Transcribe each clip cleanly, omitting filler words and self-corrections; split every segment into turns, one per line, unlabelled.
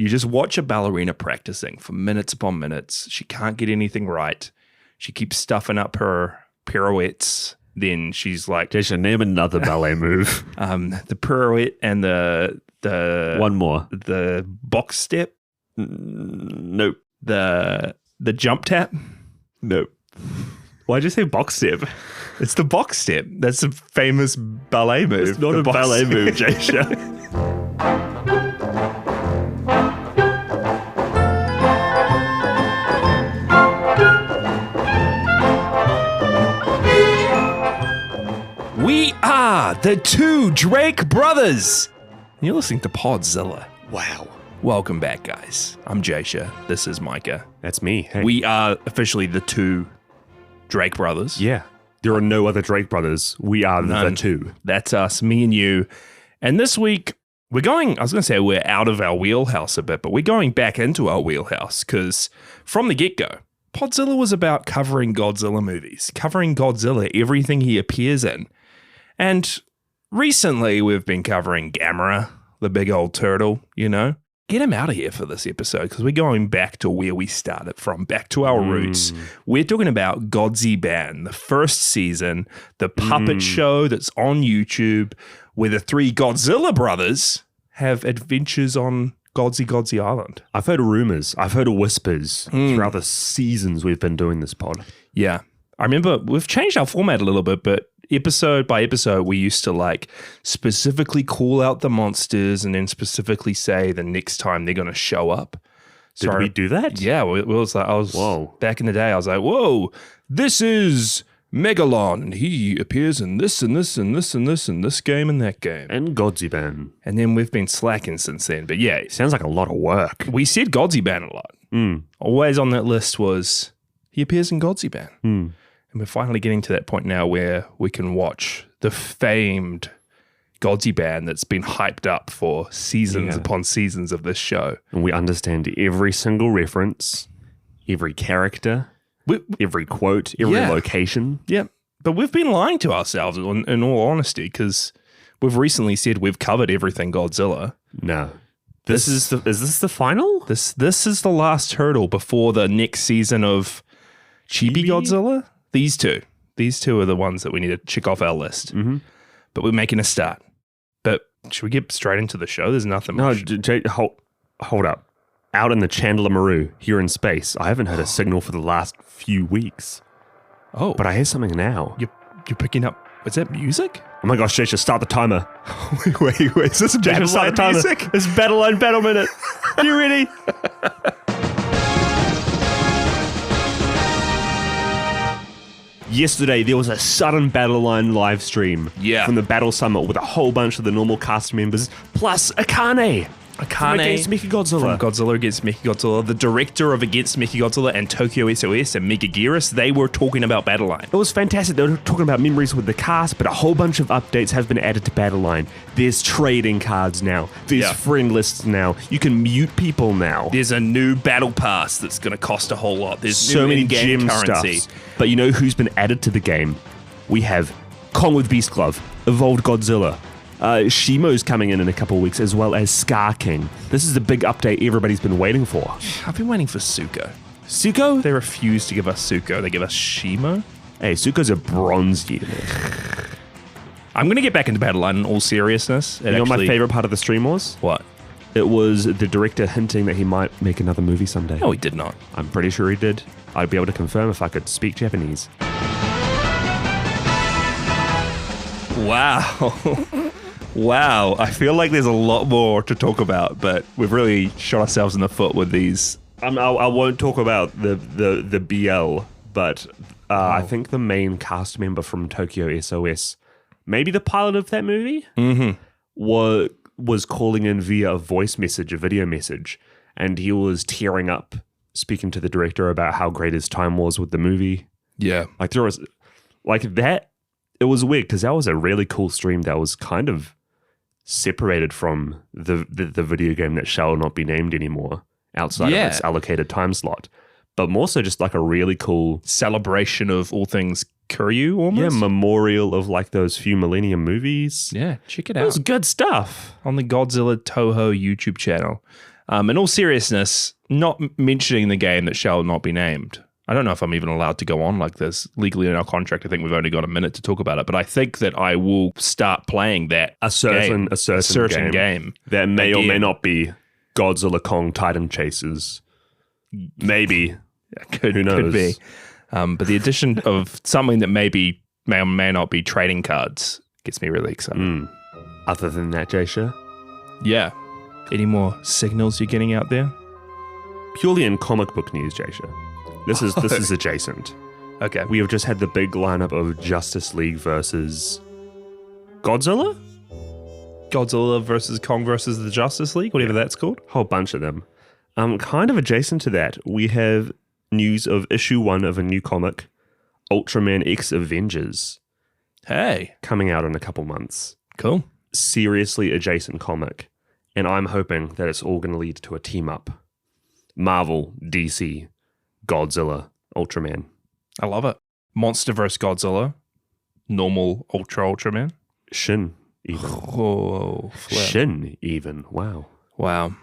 You just watch a ballerina practicing for minutes upon minutes. She can't get anything right. She keeps stuffing up her pirouettes. Then she's like,
Jason, name another ballet move.
the pirouette and the
one more.
The box step.
Nope.
The jump tap.
Nope. Why'd you say box step?
It's the box step. That's a famous ballet move.
It's not a ballet move, Jason.
We are the two Drake brothers. You're listening to Podzilla.
Wow.
Welcome back, guys. I'm Jasha. This is Micah.
That's me. Hey.
We are officially the two Drake brothers.
Yeah. There are no other Drake brothers. We are the two.
That's us, me and you. And this week, we're out of our wheelhouse a bit, but we're going back into our wheelhouse because from the get-go, Podzilla was about covering Godzilla movies, covering Godzilla, everything he appears in. And recently, we've been covering Gamera, the big old turtle, you know. Get him out of here for this episode because we're going back to where we started from, back to our roots. We're talking about Godziban, the first season, the puppet show that's on YouTube where the three Godzilla brothers have adventures on Godziban Island.
I've heard rumors. I've heard whispers throughout the seasons we've been doing this pod.
Yeah. I remember we've changed our format a little bit, but episode by episode, we used to like specifically call out the monsters and then specifically say the next time they're going to show up.
Did we do that?
Yeah. Back in the day, I was like, whoa, this is megaNEWSlon. And he appears in this and this and this and this and this game and that game.
And Godziban.
And then we've been slacking since then. But yeah.
Sounds like a lot of work.
We said Godziban a lot. Always on that list was he appears in Godziban. And we're finally getting to that point now where we can watch the famed Godziban that's been hyped up for seasons upon seasons of this show.
And we understand every single reference, every character, every quote, every location.
Yeah. But we've been lying to ourselves in all honesty because we've recently said we've covered everything Godzilla.
No. Is this the final?
This is the last hurdle before the next season of Chibi Godzilla. These two are the ones that we need to check off our list. But we're making a start. But should we get straight into the show? There's nothing much.
No, hold up. Out in the Chandler Maru, here in space, I haven't heard a signal for the last few weeks.
Oh.
But I hear something now.
You're picking up, is that music?
Oh my gosh, Jasha, start the timer.
wait, is this battle line music?
It's Battle Line Battle Minute. You ready? Yesterday, there was a sudden Battle Line live stream from the Battle Summit with a whole bunch of the normal cast members, plus Akane. From Against mechaGodzilla.
From Godzilla Against mechaGodzilla. The director of Against mechaGodzilla and Tokyo SOS and Megagearus, they were talking about Battle Line.
It was fantastic. They were talking about memories with the cast, but a whole bunch of updates have been added to Battle Line. There's trading cards now. There's friend lists now. You can mute people now.
There's a new battle pass that's going to cost a whole lot. There's
so many gem currency. But you know who's been added to the game? We have Kong with Beast Glove, Evolved Godzilla. Shimo's coming in a couple of weeks, as well as Scar King. This is the big update everybody's been waiting for.
I've been waiting for Suko.
Suko?
They refuse to give us Suko. They give us Shimo.
Hey, Suko's a bronze unit.
I'm going to get back into Battle Line in all seriousness.
You know what my favorite part of the stream was?
What?
It was the director hinting that he might make another movie someday.
No, he did not.
I'm pretty sure he did. I'd be able to confirm if I could speak Japanese.
Wow. Wow. I feel like there's a lot more to talk about, but we've really shot ourselves in the foot with these.
I won't talk about the BL, but I think the main cast member from Tokyo SOS, maybe the pilot of that movie, was calling in via a voice message, a video message, and he was tearing up, speaking to the director about how great his time was with the movie.
Yeah.
Like there was, like that, it was weird because that was a really cool stream that was kind of separated from the video game that shall not be named anymore outside of its allocated time slot, but more so just like a really cool
celebration of all things Kuryu almost.
Yeah, memorial of like those few Millennium movies.
Yeah, check it out.
It was good stuff.
On the Godzilla Toho YouTube channel. In all seriousness, not mentioning the game that shall not be named. I don't know if I'm even allowed to go on like this. Legally in our contract, I think we've only got a minute to talk about it. But I think that I will start playing that
A certain
game
that may or
again.
may not be Godzilla Kong Titan Chasers. Maybe. Who knows?
Could be. But the addition of something that may or may not be trading cards gets me really excited.
Other than that, Jasha,
Yeah. Any more signals you're getting out there?
purely in comic book news, Jasha, this is adjacent.
Okay.
We have just had the big lineup of Justice League versus Godzilla?
Godzilla versus Kong versus the Justice League, whatever that's called.
Whole bunch of them. Kind of adjacent to that, we have news of issue 1 of a new comic, Ultraman X Avengers,
Hey.
coming out in a couple months.
Cool.
Seriously adjacent comic. And I'm hoping that it's all going to lead to a team up. Marvel, DC, Godzilla, Ultraman.
I love it. Monster vs. Godzilla. Normal Ultraman.
Shin, even.
Oh, flip.
Shin, even. Wow.
Wow.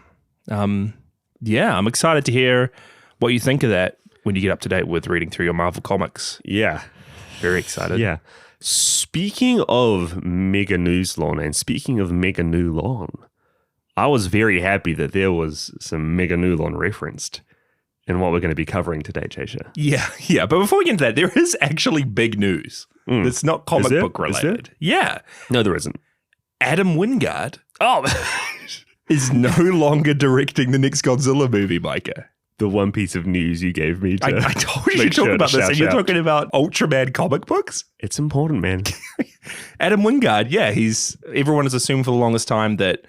Yeah, I'm excited to hear what you think of that when you get up to date with reading through your Marvel comics.
Yeah.
Very excited.
Yeah. Speaking of megaNEWSlon and speaking of megaNEWSlon, I was very happy that there was some megaNEWSlon referenced in what we're going to be covering today, Jasha.
Yeah. But before we get into that, there is actually big news. It's not comic book related. Yeah.
No, there isn't.
Adam Wingard is no longer directing the next Godzilla movie, Micah.
The one piece of news you gave me.
I told you to talk about this, and you're talking about Ultraman comic books?
It's important, man.
Adam Wingard, yeah, everyone has assumed for the longest time that,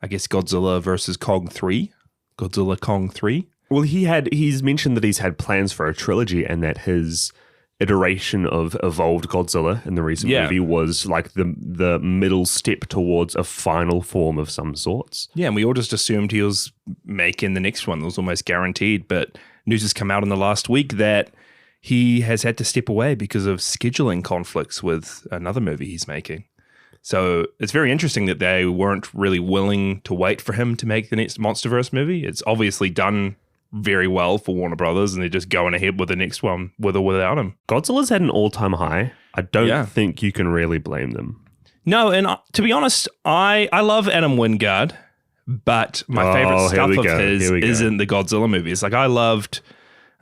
I guess, Godzilla versus Kong 3, Godzilla Kong 3.
Well, he's mentioned that he's had plans for a trilogy and that his iteration of evolved Godzilla in the recent movie was like the middle step towards a final form of some sorts.
Yeah, and we all just assumed he was making the next one. It was almost guaranteed, but news has come out in the last week that he has had to step away because of scheduling conflicts with another movie he's making. So it's very interesting that they weren't really willing to wait for him to make the next Monsterverse movie. It's obviously done very well for Warner Brothers, and they're just going ahead with the next one with or without him.
Godzilla's had an all-time high. I don't think you can really blame them.
No, and to be honest, I love Adam Wingard, but my favorite stuff of his isn't the Godzilla movies. Like, I loved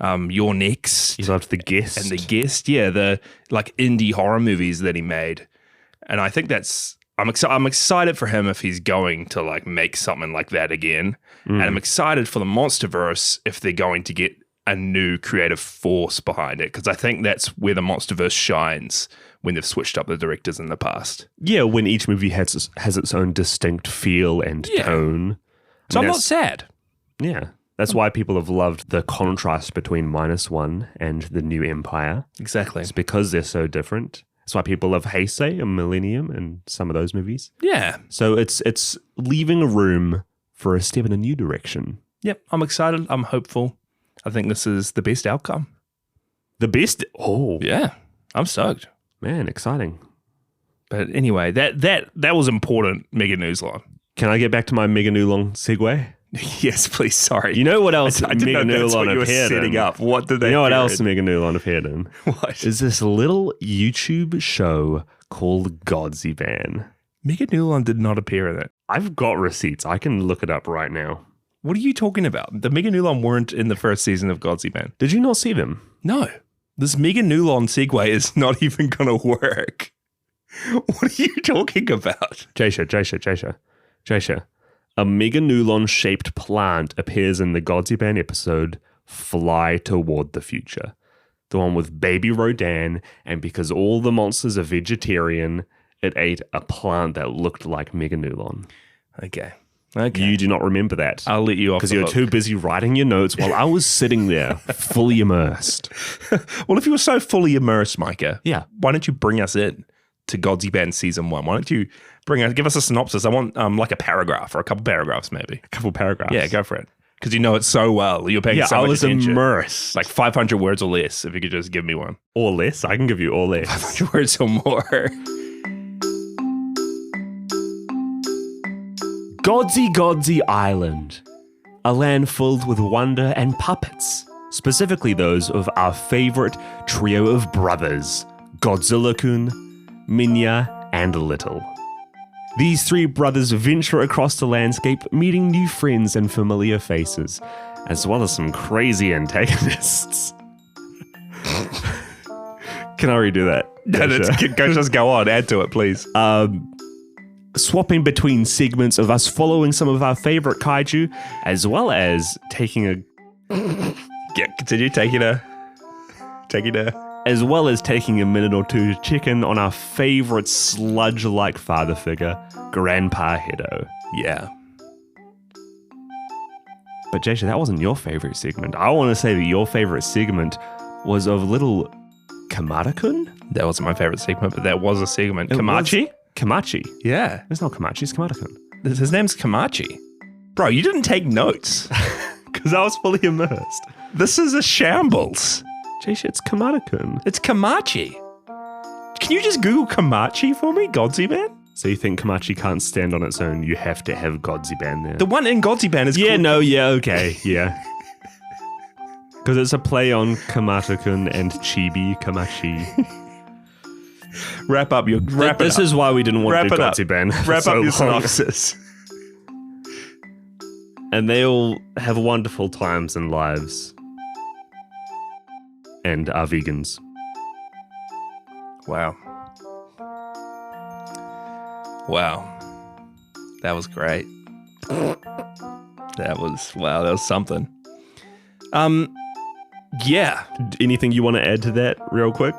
Your Next.
You loved The Guest.
And The Guest, yeah, the like indie horror movies that he made. And I think I'm excited for him if he's going to like make something like that again. And I'm excited for the Monsterverse if they're going to get a new creative force behind it, because I think that's where the Monsterverse shines when they've switched up the directors in the past.
Yeah, when each movie has its own distinct feel and tone.
So I'm not sad.
Yeah. That's why people have loved the contrast between -1 and the New Empire.
Exactly.
It's because they're so different. That's why people love Heisei and Millennium and some of those movies.
Yeah.
So it's leaving room for a step in a new direction.
Yep. I'm excited. I'm hopeful. I think this is the best outcome.
The best? Oh.
Yeah. I'm stoked.
Man, exciting.
But anyway, that was important, megaNEWSlon.
Can I get back to my megaNEWSlon segue?
Yes, please. Sorry.
You know what else
I didn't know that's what you were
appeared
setting
in?
up. What did they
You know what
appear
else
in?
megaNEWSlon appeared in?
What?
Is this little YouTube show called Godziban.
megaNEWSlon did not appear in it.
I've got receipts. I can look it up right now.
What are you talking about? The megaNEWSlon weren't in the first season of Godziban.
Did you not see them?
No. This megaNEWSlon segue is not even going to work. What are you talking about?
Jasha. A megaNEWSlon-shaped plant appears in the Godziban episode Fly Toward the Future. The one with Baby Rodan, and because all the monsters are vegetarian, it ate a plant that looked like megaNEWSlon.
Okay.
You do not remember that.
I'll let you off
because
the
you're
hook.
too busy writing your notes while I was sitting there fully immersed.
Well, if you were so fully immersed, Micah,
Yeah.
why don't you bring us in to Godziban season 1? Why don't you give us a synopsis? I want like a paragraph or a couple paragraphs, maybe.
A couple paragraphs.
Yeah, go for it. Because you know it so well. You're paying so
I
much
was
attention.
immersed.
Like 500 words or less, if you could just give me one.
Or less. I can give you or less.
500 words or more.
Godzi Island. a land filled with wonder and puppets, specifically those of our favorite trio of brothers, Godzilla-kun, Minya, and Little. These three brothers venture across the landscape, meeting new friends and familiar faces, as well as some crazy antagonists. Can I redo that?
No, just go on. Add to it, please.
Swapping between segments of us following some of our favorite kaiju, as well as taking a...
Yeah, continue taking a...
As well as taking a minute or two to check in on our favorite sludge-like father figure, Grandpa Hedo.
Yeah.
But Jasha, that wasn't your favorite segment. I want to say that your favorite segment was of little Kamada-kun?
That wasn't my favorite segment, but that was a segment. Kamachi?
Kamachi?
Yeah.
It's not Kamachi, it's Kamada-kun.
His name's Kamachi. Bro, you didn't take notes.
Because I was fully immersed.
This is a shambles.
Jasha, it's Kamada-kun.
It's Kamachi. Can you just Google Kamachi for me, Godziban?
So you think Kamachi can't stand on its own, you have to have Godziban there.
The one in Godziban is
Okay, yeah. Because it's a play on Kamada-kun and Chibi Kamachi. This is why we didn't want to do Godziban.
Wrap up your synopsis.
And they all have wonderful times and lives. And are vegans.
Wow. That was great. That was something. Yeah.
Anything you want to add to that real quick?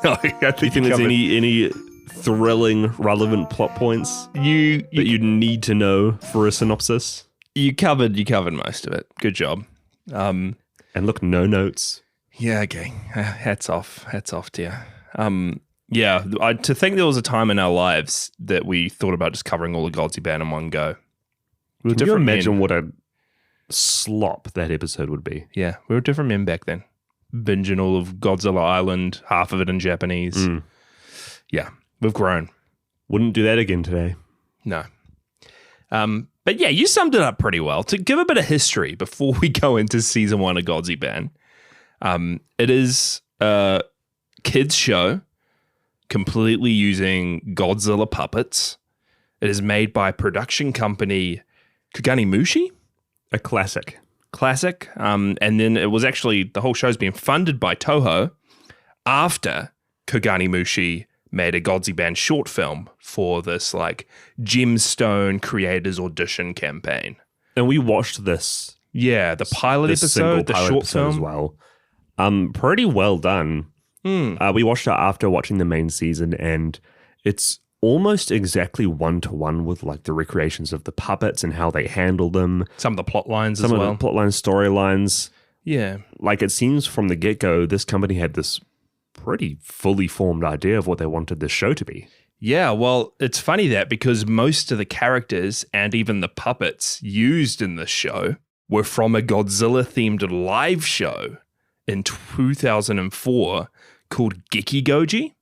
No, I think
there's any thrilling, relevant plot points that you need to know for a synopsis?
You covered most of it. Good job.
And look, no notes.
Yeah, okay. Hats off to you. Yeah, to think there was a time in our lives that we thought about just covering all the Godziban in one go.
Can you imagine what a slop that episode would be?
Yeah, we were different men back then. Binging all of Godzilla Island, half of it in Japanese.
Mm.
Yeah, we've grown.
Wouldn't do that again today.
No. But yeah, you summed it up pretty well. To give a bit of history before we go into season 1 of Godziban, it is a kids show completely using Godzilla puppets. It is made by production company Koganimushi.
A classic.
And then it was actually, the whole show's being funded by Toho after Koganimushi made a Godziban short film for this like gemstone creators audition campaign.
And we watched this.
Yeah, the pilot episode, the short film
as well. Pretty well done. We watched it after watching the main season, and it's almost exactly one-to-one with like the recreations of the puppets and how they handle them.
Some of the plot lines
Some of the plot lines, storylines.
Yeah.
Like it seems from the get-go, this company had this pretty fully formed idea of what they wanted this show to be.
Yeah, well, it's funny that because most of the characters and even the puppets used in this show were from a Godzilla-themed live show in 2004 called Gekigoji.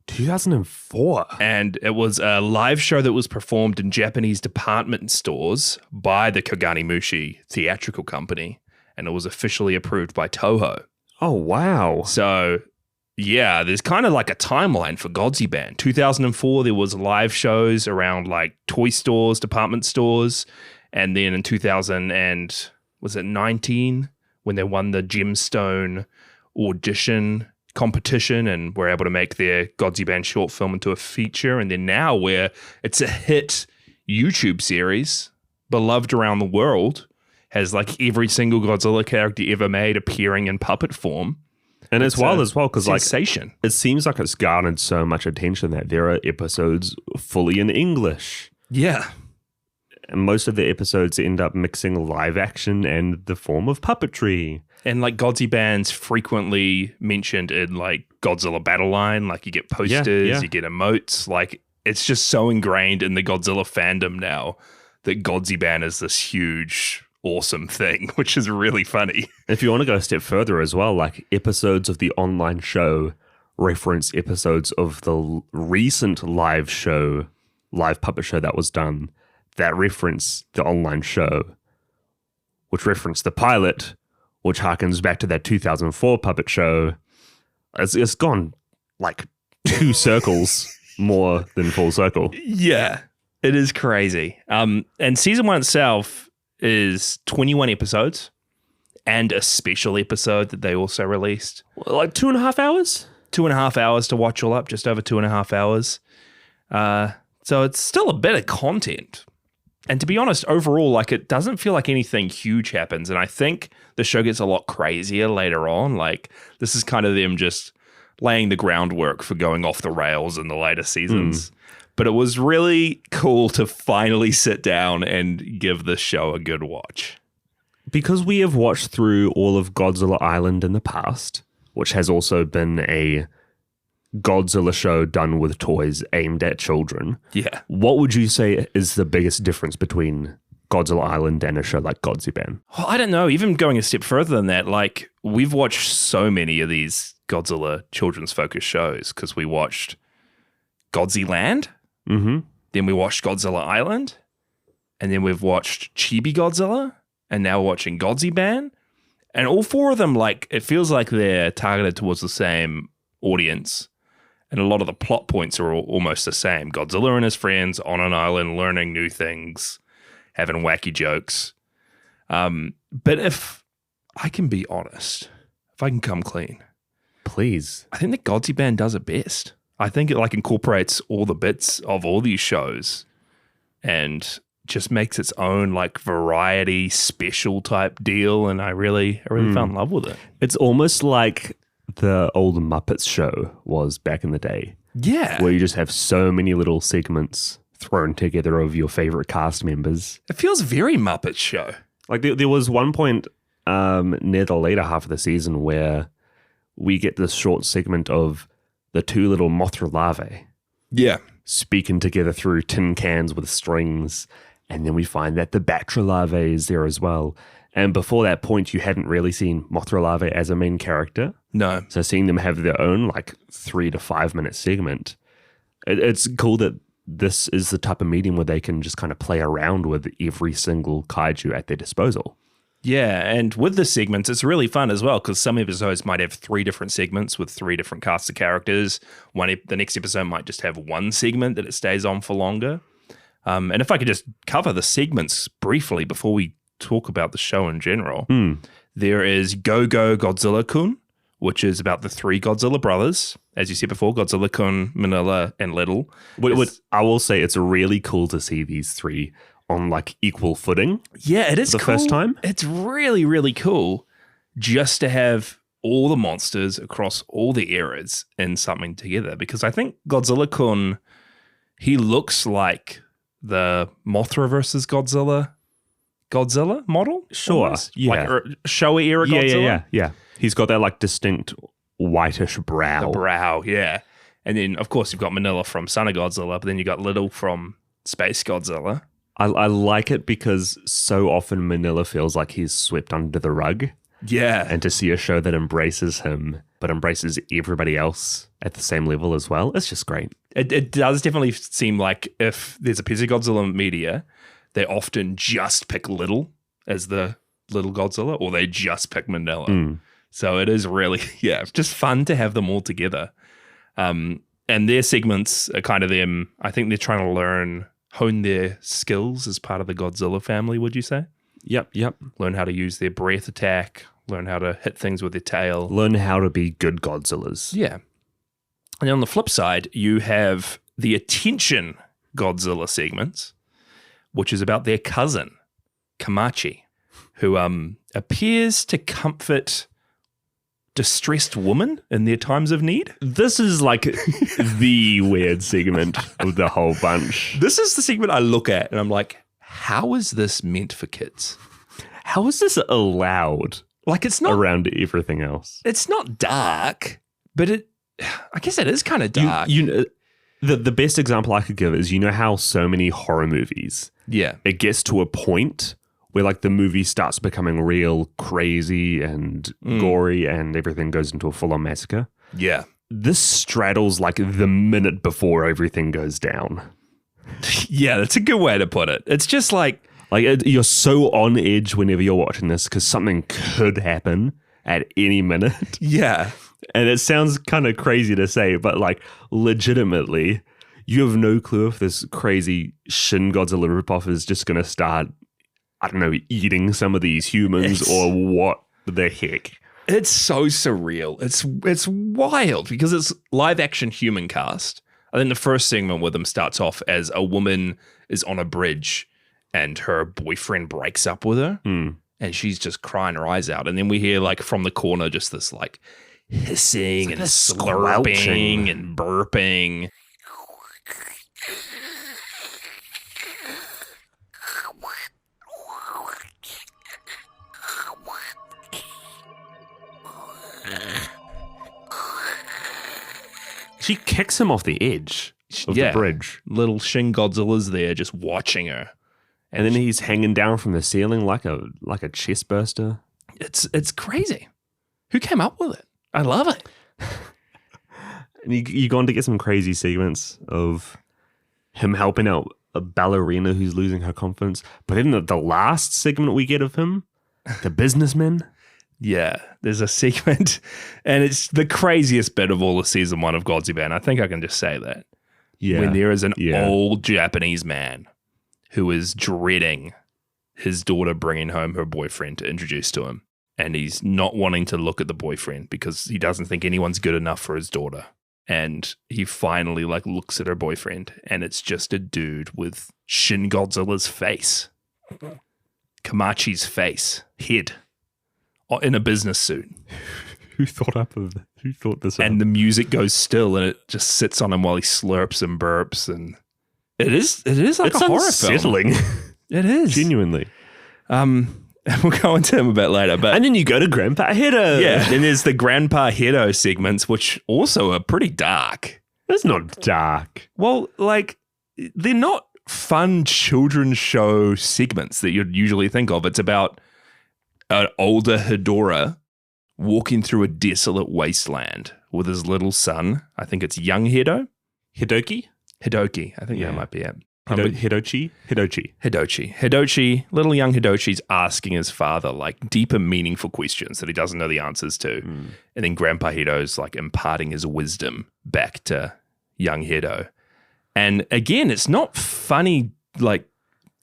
2004.
And it was a live show that was performed in Japanese department stores by the Koganimushi theatrical company, and it was officially approved by Toho.
Oh, wow.
So, yeah, there's kind of like a timeline for Godziban. 2004, there was live shows around like toy stores, department stores, and then in 2019 when they won the Gemstone audition competition and were able to make their Godziban short film into a feature. And then now where it's a hit YouTube series, beloved around the world, has like every single Godzilla character ever made appearing in puppet form.
And it's wild as well because like
it
seems like it's garnered so much attention that there are episodes fully in English.
Yeah.
And most of the episodes end up mixing live action and the form of puppetry.
And like Godziban's frequently mentioned in like Godzilla Battle Line, like you get posters, you get emotes, like it's just so ingrained in the Godzilla fandom now that Godziban is this huge, awesome thing, which is really funny.
If you want to go a step further as well, like episodes of the online show reference episodes of the recent live puppet show that was done that reference the online show, which referenced the pilot, which harkens back to that 2004 puppet show. It's gone like 2 circles more than full circle.
Yeah, it is crazy. And season 1 itself is 21 episodes and a special episode that they also released.
Like 2.5 hours?
2.5 hours to watch all up, just over 2.5 hours. So it's still a bit of content. And to be honest, overall, like it doesn't feel like anything huge happens. And I think the show gets a lot crazier later on. Like this is kind of them just laying the groundwork for going off the rails in the later seasons. But it was really cool to finally sit down and give this show a good watch.
Because we have watched through all of Godzilla Island in the past, which has also been a Godzilla show done with toys aimed at children.
Yeah.
What would you say is the biggest difference between Godzilla Island and a show like Godziban?
Well, I don't know. Even going a step further than that, like we've watched so many of these Godzilla children's focused shows because we watched Godziland, then we watched Godzilla Island, and then we've watched Chibi Godzilla, and now we're watching Godziban. And all 4 of them, like it feels like they're targeted towards the same audience. And a lot of the plot points are almost the same. Godzilla and his friends on an island learning new things, having wacky jokes. But if I can be honest, if I can come clean.
Please.
I think that Godziban does it best. I think it like incorporates all the bits of all these shows and just makes its own like variety special type deal. And I really fell in love with it.
It's almost like the old Muppets show was back in the day.
Yeah.
Where you just have so many little segments thrown together of your favorite cast members.
It feels very Muppet show.
Like there was one point near the later half of the season where we get this short segment of the 2 little Mothra larvae.
Yeah.
Speaking together through tin cans with strings. And then we find that the Bactra larvae is there as well. And before that point, you hadn't really seen Mothra larvae as a main character.
No.
So seeing them have their own like 3 to 5 minute segment, it's cool that this is the type of medium where they can just kind of play around with every single kaiju at their disposal.
Yeah, and with the segments, it's really fun as well because some episodes might have 3 different segments with 3 different casts of characters. The next episode might just have 1 segment that it stays on for longer. And if I could just cover the segments briefly before we talk about the show in general, there is Go Go Godzilla-kun, which is about the 3 Godzilla brothers. As you said before, Godzilla-kun, Manila, and Little.
I will say it's really cool to see these 3 on like equal footing.
Yeah, it is
the
cool.
first time.
It's really, really cool just to have all the monsters across all the eras in something together. Because I think Godzilla-kun, he looks like the Mothra versus Godzilla model?
Sure.
Almost.
Yeah.
Like Showa era Godzilla?
Yeah. He's got that like distinct whitish brow.
The brow, yeah. And then, of course, you've got Manila from Son of Godzilla, but then you've got Little from Space Godzilla.
I like it because so often Manila feels like he's swept under the rug.
Yeah.
And to see a show that embraces him, but embraces everybody else at the same level as well, it's just great.
It does definitely seem like if there's a piece of Godzilla media, they often just pick Little as the little Godzilla, or they just pick Manila. So it is really, just fun to have them all together. And their segments are kind of them, I think they're trying to hone their skills as part of the Godzilla family, would you say?
Yep.
Learn how to use their breath attack, learn how to hit things with their tail.
Learn how to be good Godzillas.
Yeah. And on the flip side, you have the attention Godzilla segments, which is about their cousin, Kamachi, who appears to comfort distressed women in their times of need.
This is like the weird segment of the whole bunch.
This is the segment I look at and I'm like, how is this meant for kids?
How is this allowed?
Like it's not
around everything else.
It's not dark, but I guess it is kind of dark.
The best example I could give is, you know how so many horror movies, it gets to a point where like the movie starts becoming real crazy and gory and everything goes into a full-on massacre.
Yeah.
This straddles like the minute before everything goes down.
Yeah, that's a good way to put it. It's just like,
Like you're so on edge whenever you're watching this because something could happen at any minute.
Yeah.
And it sounds kind of crazy to say, but like legitimately, you have no clue if this crazy Shin Godzilla ripoff is just going to start, I don't know, eating some of these humans or what the heck.
It's so surreal. It's wild because it's live action human cast. I think the first segment with them starts off as a woman is on a bridge and her boyfriend breaks up with her and she's just crying her eyes out. And then we hear like from the corner just this like hissing
like
and
squelching
slurping and burping.
She kicks him off the edge of the bridge.
Little Shin Godzilla's there just watching her.
And then he's hanging down from the ceiling like a chest burster.
It's crazy. Who came up with it? I love it.
And you go on to get some crazy segments of him helping out a ballerina who's losing her confidence. But in the last segment we get of him, the businessman.
Yeah, there's a segment, and it's the craziest bit of all of season 1 of Godziban. I think I can just say that.
Yeah.
When there is an old Japanese man who is dreading his daughter bringing home her boyfriend to introduce to him, and he's not wanting to look at the boyfriend because he doesn't think anyone's good enough for his daughter. And he finally like looks at her boyfriend, and it's just a dude with Shin Godzilla's face, Kamachi's face, head, in a business suit.
Who thought this up?
And the music goes still, and it just sits on him while he slurps and burps, and it is like
it's
a horror
unsettling.
film. It is
Genuinely.
We'll go into him a bit later, but
and then you go to Grandpa Hedo.
Yeah, and there's the Grandpa Hedo segments, which also are pretty dark.
It's not dark.
Well, like they're not fun children's show segments that you'd usually think of. It's about an older Hedora walking through a desolate wasteland with his little son. I think it's young Hedo.
Hidoki?
Hidoki. I think that might be it.
Hidochi?
Hidochi, little young Hidochi's asking his father like deep and meaningful questions that he doesn't know the answers to. And then Grandpa Hedo's like imparting his wisdom back to young Hedo. And again, it's not funny like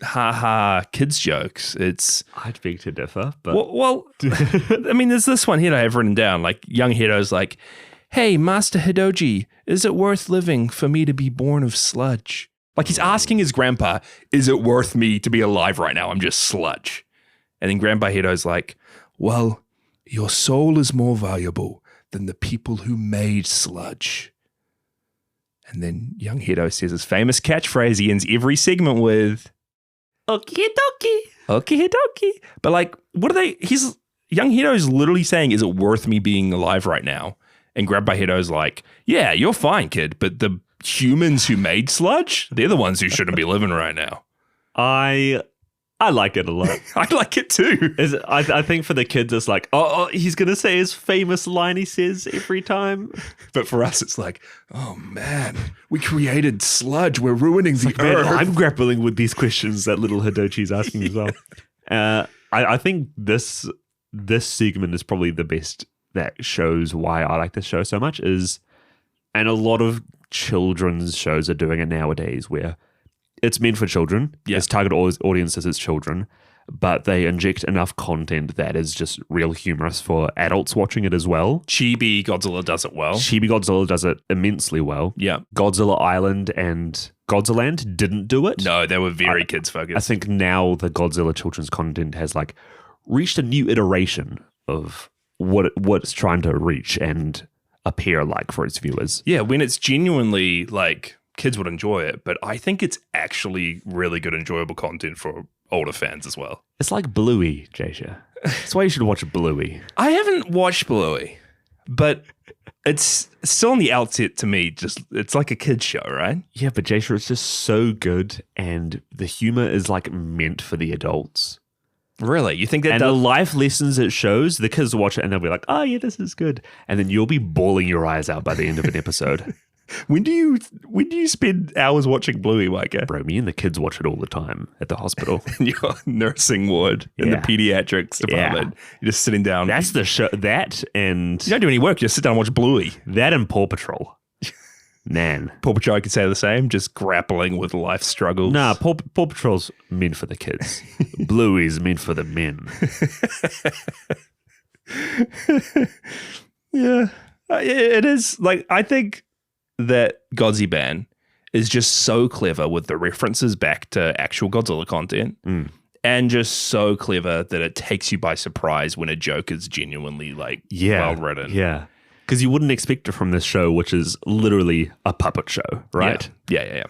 ha kids jokes. It's
I'd beg to differ, but
well I mean there's this one here I have written down. Like young Hedo's like, "Hey, Master Hidoji, is it worth living for me to be born of sludge?" Like he's asking his grandpa, "Is it worth me to be alive right now? I'm just sludge." And then Grandpa Hedo's like, "Well, your soul is more valuable than the people who made sludge." And then young Hedo says his famous catchphrase he ends every segment with, "Okie Hedokie, Okie Hedokie." But like, what are they? Young Hedo's literally saying, "Is it worth me being alive right now?" And Grandpa Hedo's like, "Yeah, you're fine, kid, but the humans who made sludge, they're the ones who shouldn't be living right now."
I like it a lot.
I like it too.
I think for the kids, it's like, oh, he's going to say his famous line he says every time.
But for us, it's like, oh man, we created sludge. We're ruining the earth.
Man, I'm grappling with these questions that little Hidochi's asking as well. I think this segment is probably the best that shows why I like this show so much and a lot of children's shows are doing it nowadays where it's meant for children. Its target audience is its children, but they inject enough content that is just real humorous for adults watching it as well.
Chibi Godzilla does it well.
Chibi Godzilla does it immensely well.
Yeah.
Godzilla Island and Godziland didn't do it.
No, they were very kids focused.
I think now the Godzilla children's content has like reached a new iteration of what it's trying to reach and appear like for its viewers.
Yeah, when it's genuinely like kids would enjoy it, but I think it's actually really good, enjoyable content for older fans as well.
It's like Bluey, Jasha. That's why you should watch Bluey.
I haven't watched Bluey, but it's still on the outset to me. Just it's like a kid's show, right?
Yeah, but Jasha, it's just so good, and the humor is like meant for the adults.
Really? You think that
and the life lessons it shows, the kids will watch it and they'll be like, "Oh yeah, this is good," and then you'll be bawling your eyes out by the end of an episode.
When do you spend hours watching Bluey, Micah?
Bro, me and the kids watch it all the time at the hospital.
In your nursing ward in the pediatrics department. You're just sitting down.
That's the show. That and...
You don't do any work. You just sit down and watch Bluey.
That and Paw Patrol. Man.
Paw Patrol, I could say the same, just grappling with life struggles.
Nah, Paw Patrol's meant for the kids. Bluey's meant for the men.
Yeah. It is. Like, I think that Godziban is just so clever with the references back to actual Godzilla content and just so clever that it takes you by surprise when a joke is genuinely, like, well written.
Yeah. Because you wouldn't expect it from this show, which is literally a puppet show, right?
Yeah.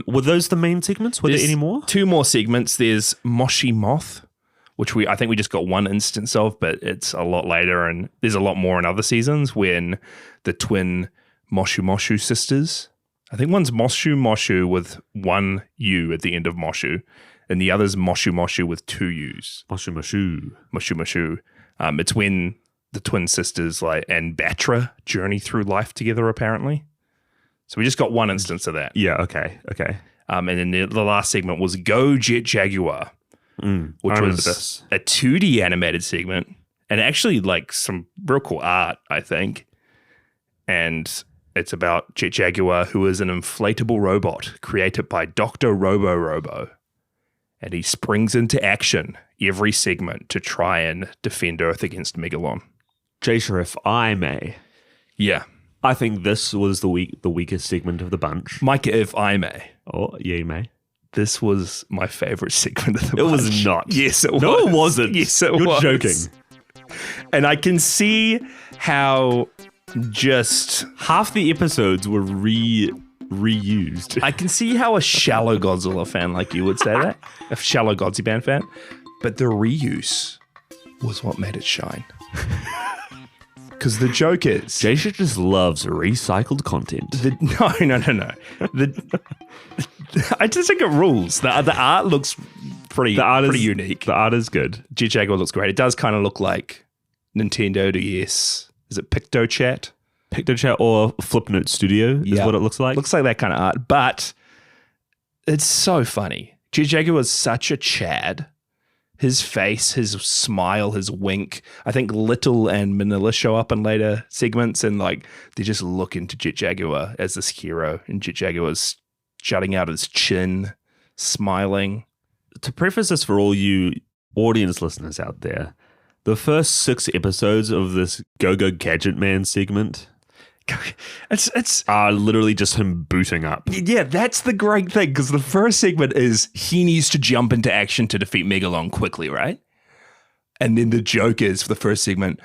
Were those the main segments? Were there any more?
2 more segments. There's Moshi Moth, which I think we just got one instance of, but it's a lot later, and there's a lot more in other seasons when the twin Moshu Moshu sisters, I think one's Moshu Moshu with 1 U at the end of Moshu, and the other's Moshu Moshu with 2 U's.
Moshu Moshu.
Moshu Moshu. It's when the twin sisters and Batra journey through life together, apparently. So we just got one instance of that.
Yeah, okay.
And then the last segment was Go Jet Jaguar, which was a 2D animated segment and actually like some real cool art, I think. And it's about Jet Jaguar, who is an inflatable robot created by Dr. Robo. And he springs into action every segment to try and defend Earth against megaNEWSlon.
Jasher, if I may.
Yeah.
I think this was the weakest segment of the bunch.
Micah, if I may.
Oh, yeah, you may.
This was my favorite segment of the
bunch. It was not.
Yes, it was.
No, it wasn't.
Yes, it was.
You're joking.
And I can see how just...
half the episodes were reused.
I can see how a shallow Godzilla fan like you would say that. A shallow Godziban fan. But the reuse was what made it shine. Because the joke is...
Jasha just loves recycled content.
No. I just think it rules. The art looks pretty unique.
The art is good.
Jet Jaguar looks great. It does kind of look like Nintendo DS. Is it PictoChat?
PictoChat or Flipnote Studio is what it looks like.
Looks like that kind of art. But it's so funny. Jet Jaguar was such a Chad. His face, his smile, his wink. I think Little and Manila show up in later segments and like they just look into Jet Jaguar as this hero, and Jet Jaguar's shutting out his chin, smiling.
To preface this for all you audience listeners out there, the first 6 episodes of this Go-Go Gadget Man segment are literally just him booting up.
Yeah, that's the great thing, because the first segment is he needs to jump into action to defeat megaNEWSlon quickly, right? And then the joke is for the first segment,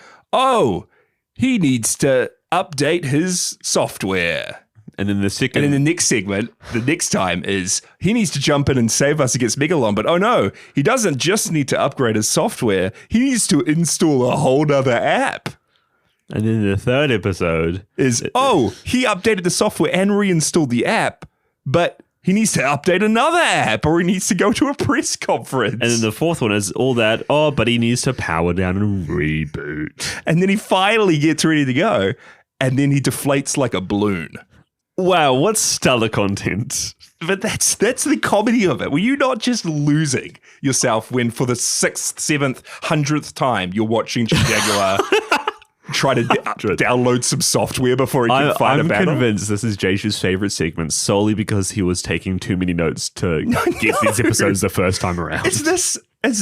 he needs to update his software.
And then the
next segment, the next time is he needs to jump in and save us against megaNEWSlon. But oh no, he doesn't just need to upgrade his software. He needs to install a whole nother app.
And then the third episode
is, he updated the software and reinstalled the app, but he needs to update another app or he needs to go to a press conference.
And then the fourth one is all that, but he needs to power down and reboot.
And then he finally gets ready to go, and then he deflates like a balloon.
Wow, what stellar content.
But that's the comedy of it. Were you not just losing yourself when for the 6th, 7th, 100th time you're watching Jet Jaguar try to download some software before he can fight a battle?
I'm convinced this is Jasha's favorite segment solely because he was taking too many notes to get these episodes the first time around.
Is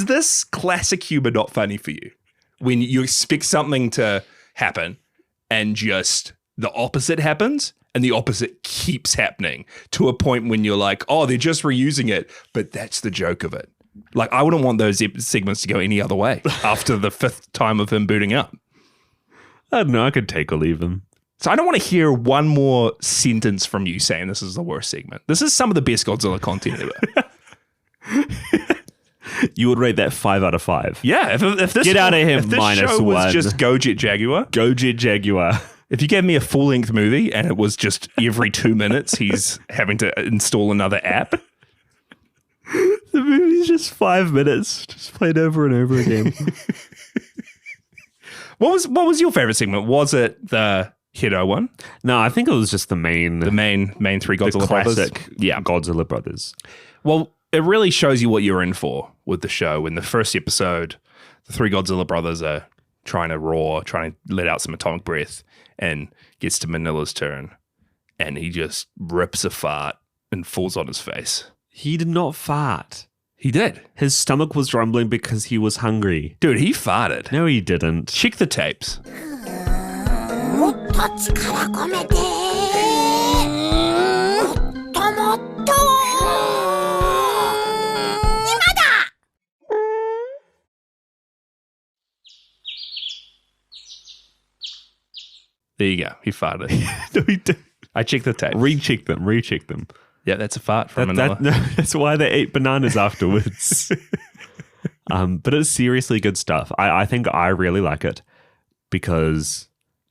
this classic humor not funny for you? When you expect something to happen and just the opposite happens? And the opposite keeps happening to a point when you're like, they're just reusing it. But that's the joke of it. Like, I wouldn't want those segments to go any other way after the 5th time of him booting up.
I don't know. I could take or leave him.
So I don't want to hear one more sentence from you saying this is the worst segment. This is some of the best Godzilla content ever.
You would rate that 5 out of 5.
Yeah. If this
Get out of here,
if this
minus
show was
1.
just Go Jet Jaguar.
Go Jet Jaguar.
If you gave me a full-length movie and it was just every 2 minutes he's having to install another app.
The movie's just 5 minutes. Just played over and over again.
What was your favorite segment? Was it the Hedo one.
No, I think it was just the main
three Godzilla brothers.
Classic Godzilla brothers.
Well, it really shows you what you're in for with the show. In the first episode, the three Godzilla brothers are trying to roar, trying to let out some atomic breath, and gets to Manila's turn, and he just rips a fart and falls on his face.
He did not fart.
He did.
His stomach was rumbling because he was hungry.
Dude, he farted.
No, he didn't.
Check the tapes. There you go. He farted.
No, he didn't.
I checked the tapes.
Recheck them.
Yeah, that's a fart from Manila.
That's why they ate bananas afterwards. But it's seriously good stuff. I think I really like it because,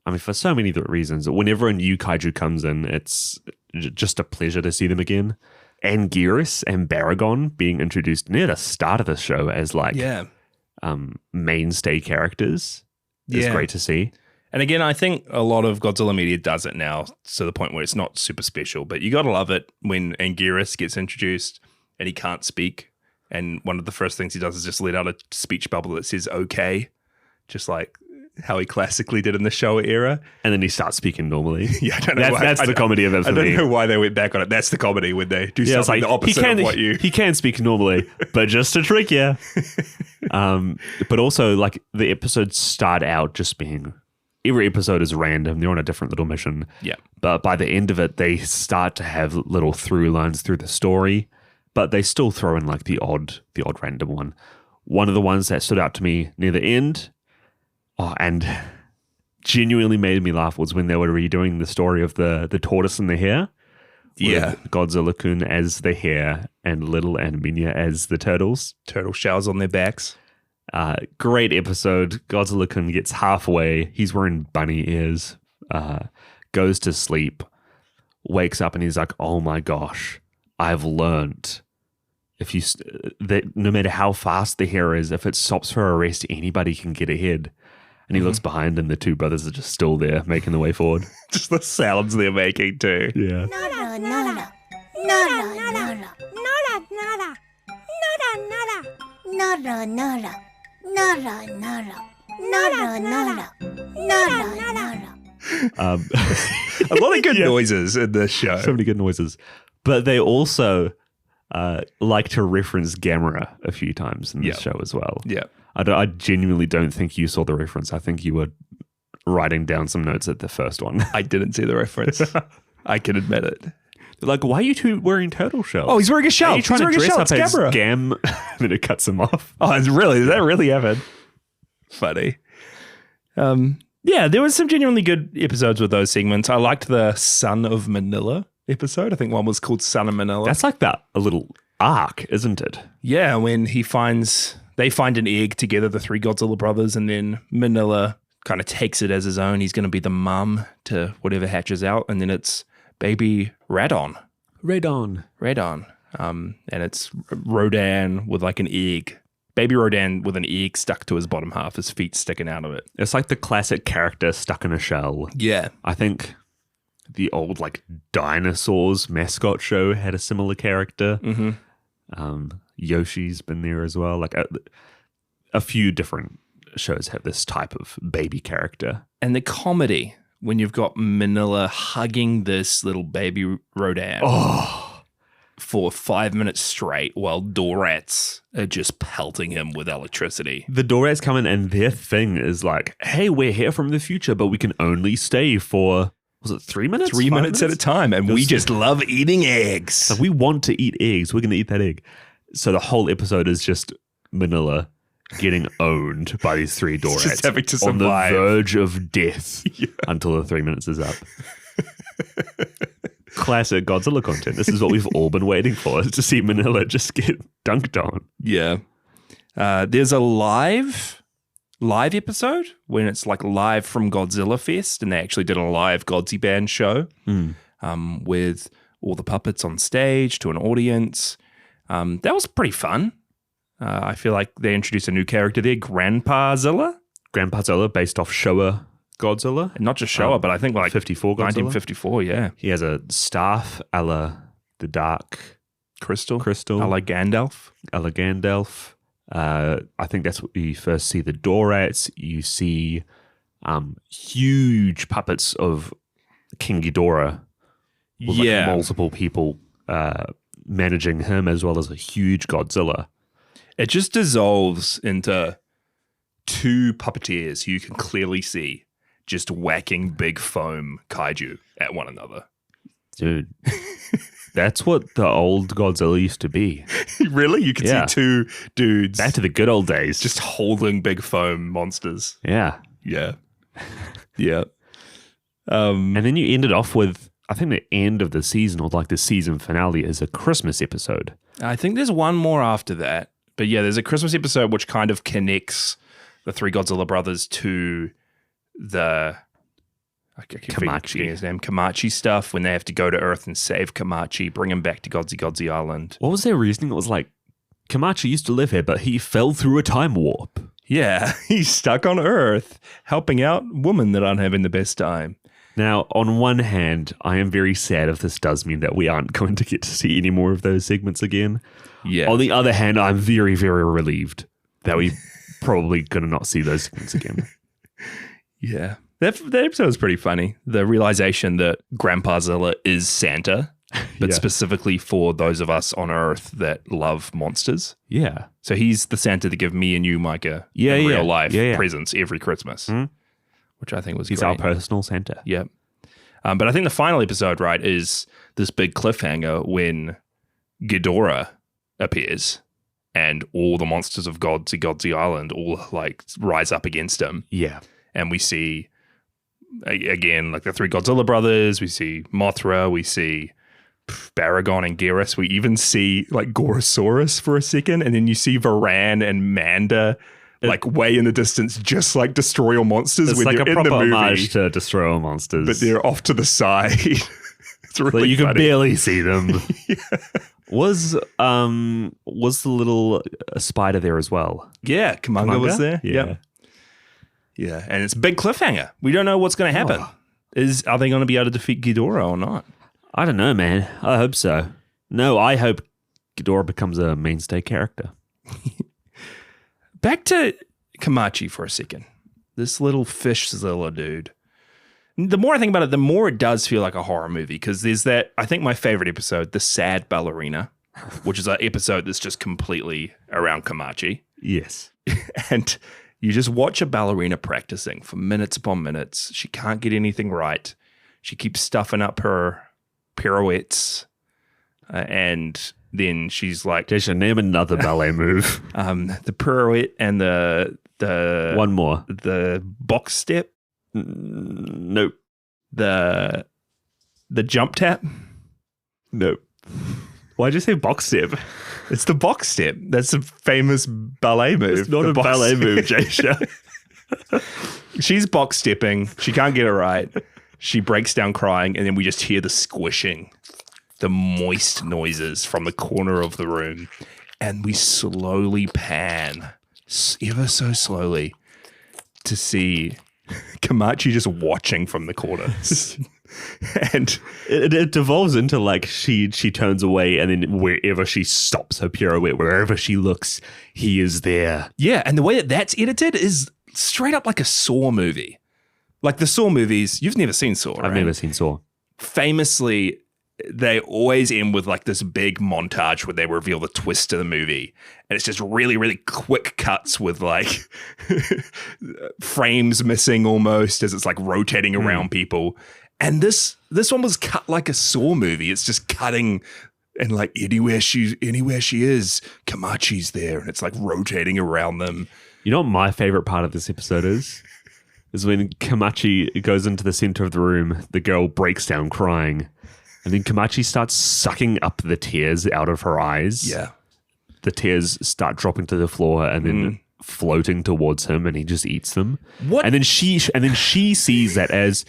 I mean, for so many reasons. Whenever a new kaiju comes in, it's just a pleasure to see them again. Anguirus and Baragon being introduced near the start of the show as mainstay characters is great to see.
And again, I think a lot of Godzilla media does it now to the point where it's not super special, but you got to love it when Anguirus gets introduced and he can't speak. And one of the first things he does is just let out a speech bubble that says, okay, just like how he classically did in the Showa era.
And then he starts speaking normally.
Yeah, I don't know why.
That's the comedy of it for me.
I don't know why they went back on it. That's the comedy when they do something the opposite of what you...
He can speak normally, but just to trick you. But also, like, the episodes start out just being... Every episode is random. They're on a different little mission.
Yeah.
But by the end of it, they start to have little through lines through the story, but they still throw in like the odd random one. One of the ones that stood out to me near the end, and genuinely made me laugh, was when they were redoing the story of the tortoise and the hare.
Yeah.
Godzilla-kun as the hare and Little and Minya as the turtles.
Turtle shells on their backs.
Great episode. Godzilla-kun gets halfway. He's wearing bunny ears. Goes to sleep. Wakes up and he's like, "Oh my gosh, I've learned that no matter how fast the hare is, if it stops for a rest, anybody can get ahead." And he looks behind and the two brothers are just still there making the way forward.
Just the sounds they're making too.
Yeah.
Nada, nada. Nada, nada. Nada, nada. Nada, nada. Nada, nada. Nada, nada. Nada, nada. Nada, nada.
A lot of good noises in this show.
So many good noises. But they also like to reference Gamera a few times in this show as well.
Yeah.
I genuinely don't think you saw the reference. I think you were writing down some notes at the first one.
I didn't see the reference. I can admit it.
They're like, why are you two wearing turtle shells?
Oh, he's wearing a shell.
Are you trying to dress up as
Gamera.
Gam? And then it cuts him off.
Oh, does that really happen? Funny. Yeah, there was some genuinely good episodes with those segments. I liked the Son of Manila episode. I think one was called Son of Manila.
That's like a little arc, isn't it?
Yeah, when they find an egg together, the three Godzilla brothers, and then Manila kind of takes it as his own. He's going to be the mum to whatever hatches out, and then it's baby Radon. And it's Rodan with like an egg. Baby Rodan with an egg stuck to his bottom half, his feet sticking out of it.
It's like the classic character stuck in a shell.
Yeah.
I think the old like dinosaurs mascot show had a similar character.
Mm-hmm.
Yoshi's been there as well. Like a few different shows have this type of baby character.
And the comedy when you've got Manila hugging this little baby Rodan for 5 minutes straight while Dorats are just pelting him with electricity.
The Dorats come in and their thing is like, hey, we're here from the future, but we can only stay for, was it 3 minutes?
3 minutes at a time. And we just love eating eggs.
So we want to eat eggs. We're going to eat that egg. So the whole episode is just Manila getting owned by these three Dorats.
Just having to
on the
survive.
verge of death until the 3 minutes is up. Classic Godzilla content. This is what we've all been waiting for, is to see Manila just get dunked on.
Yeah. There's a live episode when it's like live from Godzilla Fest, and they actually did a live Godziban show with all the puppets on stage to an audience. That was pretty fun. I feel like they introduced a new character there, Grandpa Zilla.
Grandpa Zilla, based off Showa Godzilla.
And not just Showa, but I think like
54 Godzilla.
1954, yeah.
He has a staff a la the Dark
Crystal.
Crystal.
I like Gandalf.
a la Gandalf. I think that's what you first see the door at. You see huge puppets of King Ghidorah with like multiple people managing him, as well as a huge Godzilla.
It just dissolves into two puppeteers you can clearly see just whacking big foam kaiju at one another.
Dude, that's what the old Godzilla used to be.
Really? You can see two dudes
Back to the good old days.
just holding big foam monsters.
Yeah.
Yeah. Yeah.
And then you ended off with, I think the end of the season, or like the season finale, is a Christmas episode.
I think there's one more after that. But yeah, there's a Christmas episode which kind of connects the three Godzilla brothers to the I keep forgetting his name, Kamachi stuff, when they have to go to Earth and save Kamachi, bring him back to Godzi Island.
What was their reasoning? It was like, Kamachi used to live here, but he fell through a time warp.
Yeah, he's stuck on Earth, helping out women that aren't having the best time.
Now, on one hand, I am very sad if this does mean that we aren't going to get to see any more of those segments again.
Yeah.
On the other hand, I'm very, very relieved that we probably going to not see those segments again.
Yeah. That episode was pretty funny. The realization that Grandpa Zilla is Santa, but specifically for those of us on Earth that love monsters.
Yeah.
So he's the Santa that give me and you, Micah, in real life presents every Christmas, which I think was
He's
great.
our personal Santa.
Yeah. But I think the final episode, right, is this big cliffhanger when Ghidorah appears and all the monsters of Godzi Island all like rise up against him.
Yeah.
And we see, again, like the three Godzilla brothers. We see Mothra. We see Baragon and Geras. We even see like Gorosaurus for a second. And then you see Varan and Manda like way in the distance, just like Destroy All Monsters.
It's
when
like
you're
a
in
proper
the movie,
homage to Destroy All Monsters.
but they're off to the side. It's really
but you can
funny.
barely see them. Was the little spider there as well?
Yeah, Kamanga was there.
Yeah.
Yep. Yeah, and it's a big cliffhanger. We don't know what's going to happen. Are they going to be able to defeat Ghidorah or not?
I don't know, man. I hope so. No, I hope Ghidorah becomes a mainstay character.
Back to Kamachi for a second. This little fish Zilla dude. The more I think about it, the more it does feel like a horror movie, because there's that, I think my favorite episode, The Sad Ballerina, which is an episode that's just completely around Kamachi.
Yes.
And you just watch a ballerina practicing for minutes upon minutes. She can't get anything right. She keeps stuffing up her pirouettes. And then she's like...
Jason, name another ballet move.
The pirouette and the
one more.
The box step.
Nope.
The jump tap.
Nope. Why'd you say box step?
It's the box step. That's a famous ballet move.
It's not a ballet move, Jasha.
She's box stepping. She can't get it right. She breaks down crying, and then we just hear the squishing, the moist noises from the corner of the room. And we slowly pan, ever so slowly, to see Kamachi just watching from the corner. And
it devolves into like she turns away, and then wherever she stops her pirouette, wherever she looks, he is there.
Yeah, and the way that that's edited is straight up like a Saw movie. Like the Saw movies, you've never seen Saw, right?
I've never seen Saw.
Famously, they always end with like this big montage where they reveal the twist of the movie. And it's just really, really quick cuts with like frames missing almost as it's like rotating around people. And this one was cut like a Saw movie. It's just cutting and like anywhere she is, Kamachi's there, and it's like rotating around them.
You know what my favorite part of this episode is? Is when Kamachi goes into the center of the room, the girl breaks down crying, and then Kamachi starts sucking up the tears out of her eyes.
Yeah.
The tears start dropping to the floor and then floating towards him, and he just eats them.
What?
And then she sees that as,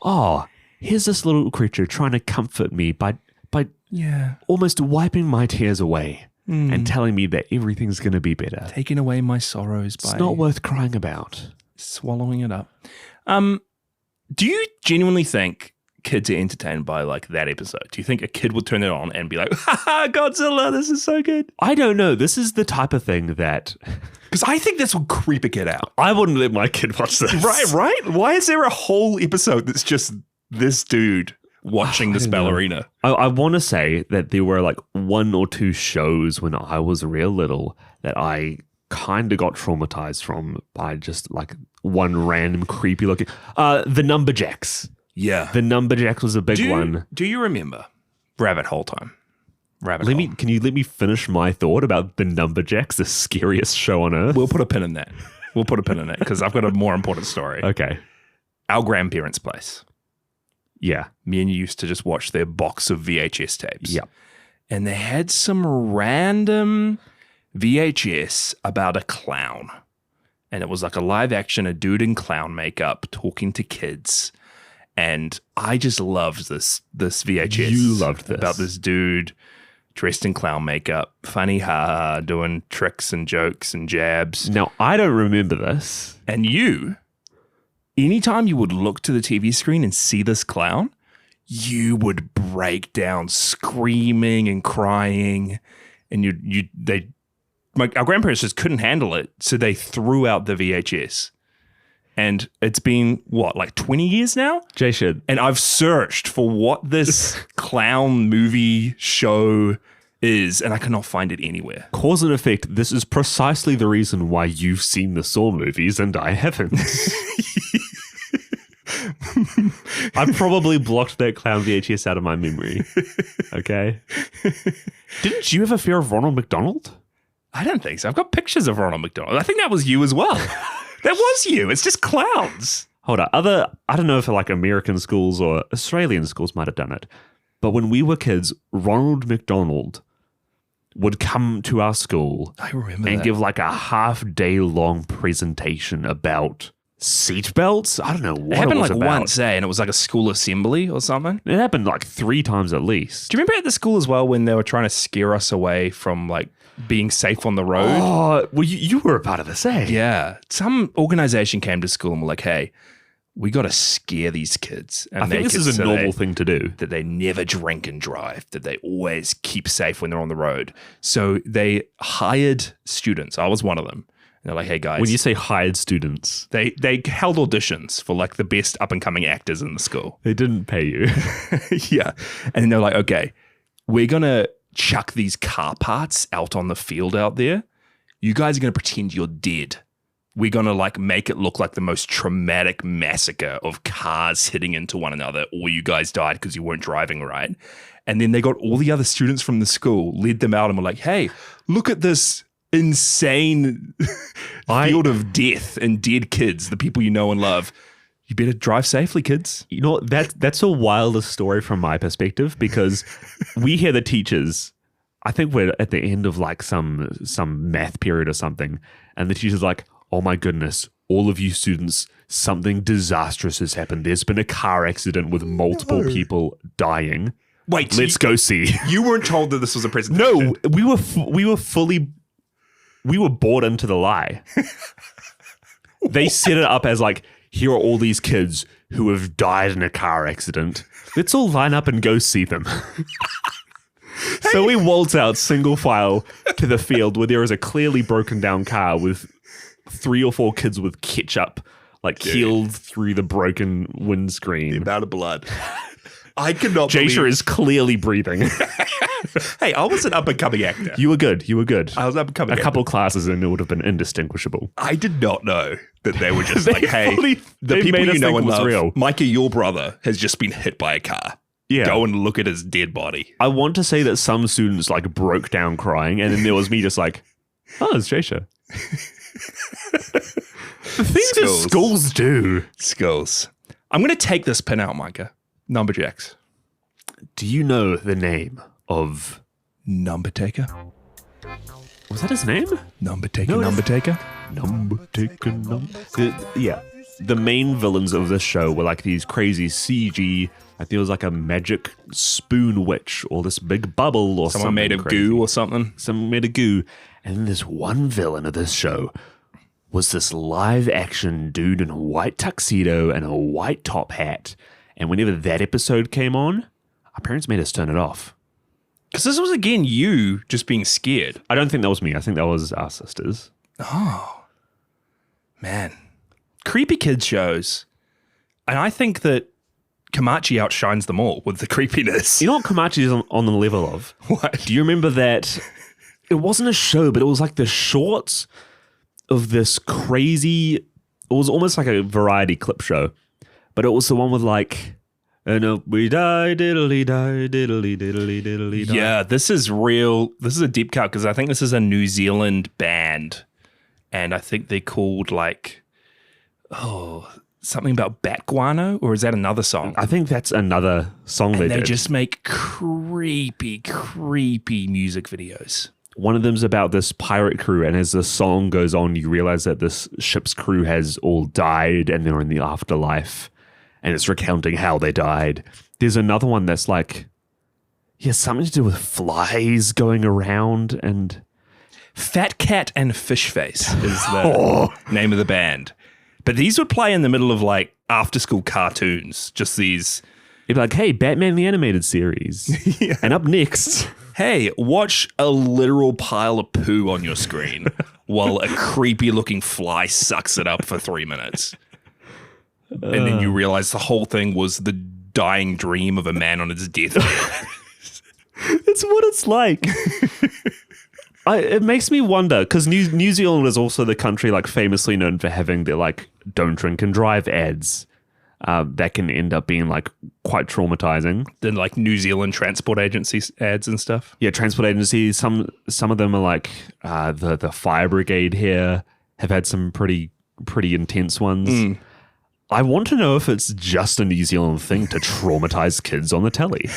oh, here's this little creature trying to comfort me by almost wiping my tears away and telling me that everything's going to be better.
Taking away my sorrows by
It's not worth crying about.
swallowing it up. Do you genuinely think kids are entertained by like that episode? Do you think a kid would turn it on and be like, "Ha Godzilla, this is so good"?
I don't know. This is the type of thing that
Because I think this would creep a kid out.
I wouldn't let my kid watch this.
Right? Why is there a whole episode that's just this dude watching this ballerina?
I want to say that there were like 1 or 2 shows when I was real little that I kind of got traumatized from by just like one random creepy looking. The Numberjacks.
Yeah.
The Numberjacks was a big one.
Do you remember Rabbit Hole Time?
Can you let me finish my thought about the Numberjacks, the scariest show on earth?
We'll put a pin in that. Because I've got a more important story.
Okay.
Our grandparents' place.
Yeah.
Me and you used to just watch their box of VHS tapes.
Yeah.
And they had some random VHS about a clown. And it was like a live action, a dude in clown makeup talking to kids. And I just loved this VHS.
You loved this.
About this dude dressed in clown makeup, funny doing tricks and jokes and jabs.
Now, I don't remember this.
And you, anytime you would look to the TV screen and see this clown, you would break down screaming and crying. And our grandparents just couldn't handle it. So they threw out the VHS. And it's been, like 20 years now?
Jay,
and I've searched for what this clown movie show is, and I cannot find it anywhere.
Cause and effect, this is precisely the reason why you've seen the Saw movies and I haven't. I probably blocked that clown VHS out of my memory. Okay? Didn't you have a fear of Ronald McDonald?
I don't think so. I've got pictures of Ronald McDonald. I think that was you as well. That was you. It's just clowns.
Hold on. I don't know if like American schools or Australian schools might have done it, but when we were kids, Ronald McDonald would come to our school
I remember
and
that.
give like a half-day long presentation about seatbelts. I don't know what
It happened
was
like
about.
once, and it was like a school assembly or something.
It happened like 3 times at least.
Do you remember at the school as well when they were trying to scare us away from like being safe on the road?
Oh, well, you were a part of this, eh?
Yeah. Some organization came to school and were like, hey, we got to scare these kids. And
I think this is a normal thing to do.
That they never drink and drive, that they always keep safe when they're on the road. So they hired students. I was one of them. And they're like, hey, guys.
When you say hired students,
they held auditions for like the best up-and-coming actors in the school.
they didn't pay you.
Yeah. And they're like, okay, we're going to chuck these car parts out on the field out there. You guys are going to pretend you're dead. We're going to like make it look like the most traumatic massacre of cars hitting into one another, or you guys died because you weren't driving right. And then they got all the other students from the school, led them out and were like, hey, look at this insane field of death and dead kids, the people you know and love. You better drive safely, kids.
You know, that's a wildest story from my perspective, because we hear the teachers, I think we're at the end of like some math period or something, and the teacher's like, oh my goodness, all of you students, something disastrous has happened. There's been a car accident with multiple people dying.
Wait,
Let's go see.
You weren't told that this was a presentation?
No, we were bought into the lie. They set it up as like, here are all these kids who have died in a car accident. Let's all line up and go see them. So we waltz out single file to the field where there is a clearly broken down car with 3 or 4 kids with ketchup like healed through the broken windscreen.
The amount of blood. I could not
Jasha is clearly breathing.
Hey, I was an up-and-coming actor.
You were good.
I was up-and-coming.
A couple classes in, it would have been indistinguishable.
I did not know that they were just like, hey, the people
made us
you know
think
and
it was
love,
real.
Micah, your brother, has just been hit by a car.
Yeah.
Go and look at his dead body.
I want to say that some students like broke down crying, and then there was me just like, oh, it's Jasha. The things that schools do.
Schools. I'm going to take this pin out, Micah. Numberjacks.
Do you know the name of
Number Taker?
Was that his name?
Number Taker,
No,
Number Taker?
Number Taker, yeah. The main villains of this show were like these crazy CG, like there was like a magic spoon witch or this big bubble or
Someone
something
made of
crazy.
goo or something.
Someone made a goo. And then there's one villain of this show was this live action dude in a white tuxedo and a white top hat. And whenever that episode came on, our parents made us turn it off.
Because this was, again, you just being scared.
I don't think that was me. I think that was our sisters.
Oh, man. Creepy kids shows. And I think that Komachi outshines them all with the creepiness.
You know what Komachi is on the level of?
What?
Do you remember that? It wasn't a show, but it was like the shorts of this crazy, it was almost like a variety clip show, but it was the one with like, and we die, diddly die, diddly diddly diddly die.
Yeah, this is real. This is a deep cut because I think this is a New Zealand band. And I think they're called like, something about bat guano, or is that another song?
I think that's another song
and
they did.
just make creepy, creepy music videos.
One of them's about this pirate crew, and as the song goes on, you realize that this ship's crew has all died and they're in the afterlife, and it's recounting how they died. There's another one that's like, something to do with flies going around, and
Fat Cat and Fish Face is the name of the band. But these would play in the middle of like after school cartoons, just these.
You'd be like, hey, Batman the Animated Series.
Yeah.
And up next,
hey, watch a literal pile of poo on your screen while a creepy looking fly sucks it up for 3 minutes. And then you realize the whole thing was the dying dream of a man on his deathbed.
It's what it's like. It makes me wonder, because New Zealand is also the country like famously known for having their like don't drink and drive ads that can end up being like quite traumatizing.
Then like New Zealand transport agency ads and stuff.
Yeah, transport agencies. Some of them are like the fire brigade here have had some pretty intense ones. I want to know if it's just a New Zealand thing to traumatize kids on the telly.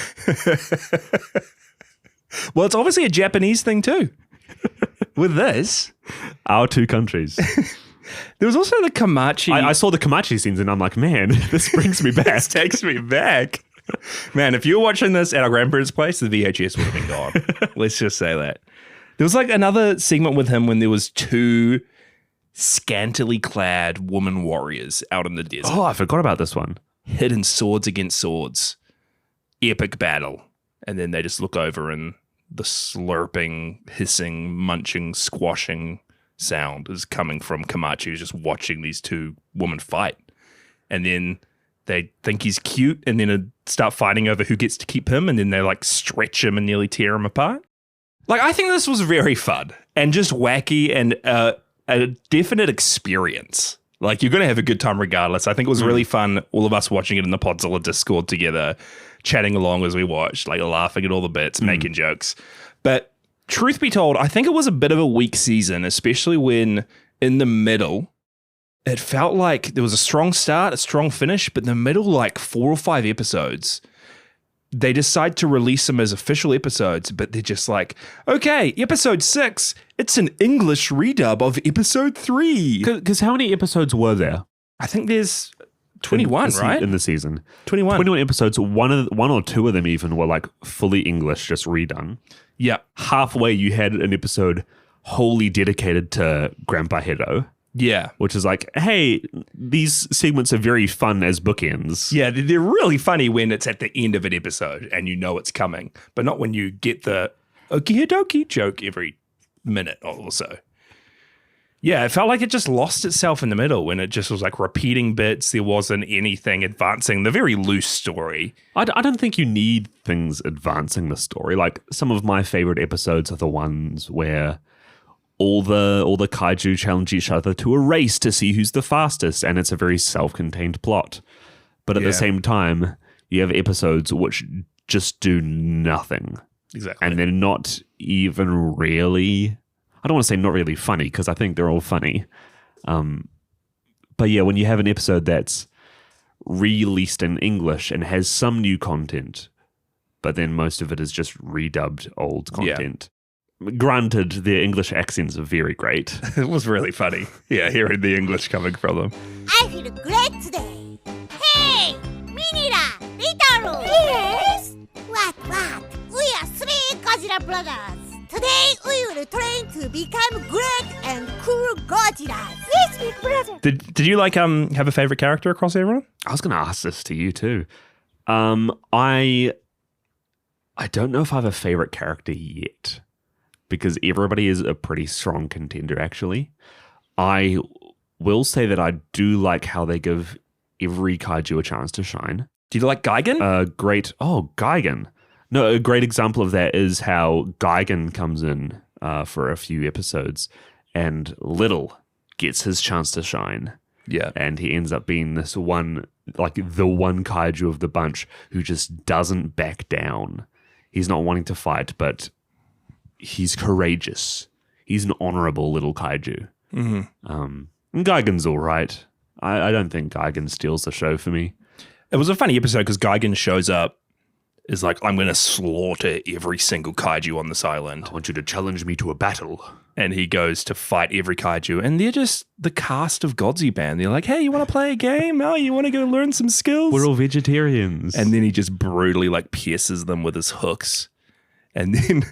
Well, it's obviously a Japanese thing too. With this,
our two countries.
There was also the Komachi.
I saw the Komachi scenes and I'm like, man, this brings me back.
This takes me back. Man, if you were watching this at our grandparents' place, the VHS would have been gone. Let's just say that. There was like another segment with him when there was two scantily clad woman warriors out in the desert.
Oh, I forgot about this one.
Hidden swords against swords. Epic battle. And then they just look over and the slurping, hissing, munching, squashing sound is coming from Komachi, who's just watching these two women fight. And then they think he's cute and then start fighting over who gets to keep him, and then they like stretch him and nearly tear him apart. Like, I think this was very fun and just wacky and a definite experience. Like, you're going to have a good time regardless. I think it was really fun, all of us watching it in the Podzilla Discord together, chatting along as we watched, like laughing at all the bits, making jokes. But truth be told, I think it was a bit of a weak season, especially when in the middle, it felt like there was a strong start, a strong finish, but in the middle, like 4 or 5 episodes, they decide to release them as official episodes, but they're just like, okay, episode 6, it's an English redub of episode 3.
Because how many episodes were there?
I think there's 21, right?
In the season.
21.
21 episodes. One or two of them even were like fully English, just redone.
Yeah.
Halfway, you had an episode wholly dedicated to Grandpa Hedo.
Yeah.
Which is like, hey, these segments are very fun as bookends.
Yeah, they're really funny when it's at the end of an episode and you know it's coming, but not when you get the Okie Hedokie joke every minute or so. Yeah, it felt like it just lost itself in the middle when it just was like repeating bits. There wasn't anything advancing the very loose story.
I don't think you need things advancing the story. Like, some of my favorite episodes are the ones where all the kaiju challenge each other to a race to see who's the fastest, and it's a very self-contained plot. But at the same time, you have episodes which just do nothing.
Exactly.
And they're not even really, I don't want to say not really funny, because I think they're all funny. But yeah, when you have an episode that's released in English and has some new content, but then most of it is just redubbed old content. Granted, their English accents are very great.
It was really funny. Yeah, hearing the English coming from them.
I feel great today. Hey, Minira, Ritaru. Yes. What? We are three Godzilla brothers. Today we will train to become great and cool Godzilla. Yes, big brother.
Did you like have a favorite character across everyone?
I was going to ask this to you too. I don't know if I have a favorite character yet because everybody is a pretty strong contender, actually. I will say that I do like how they give every kaiju a chance to shine.
Do you like Gigan?
Gigan. No, a great example of that is how Gigan comes in for a few episodes and Little gets his chance to shine.
Yeah.
And he ends up being this one, like the one kaiju of the bunch who just doesn't back down. He's not wanting to fight, but he's courageous. He's an honorable little kaiju.
Mm-hmm.
And Gigan's all right. I don't think Gigan steals the show for me.
It was a funny episode because Gigan shows up, is like, I'm going to slaughter every single kaiju on this island.
I want you to challenge me to a battle.
And he goes to fight every kaiju. And they're just the cast of Godziban. They're like, hey, you want to play a game? Oh, you want to go learn some skills?
We're all vegetarians.
And then he just brutally like pierces them with his hooks. And then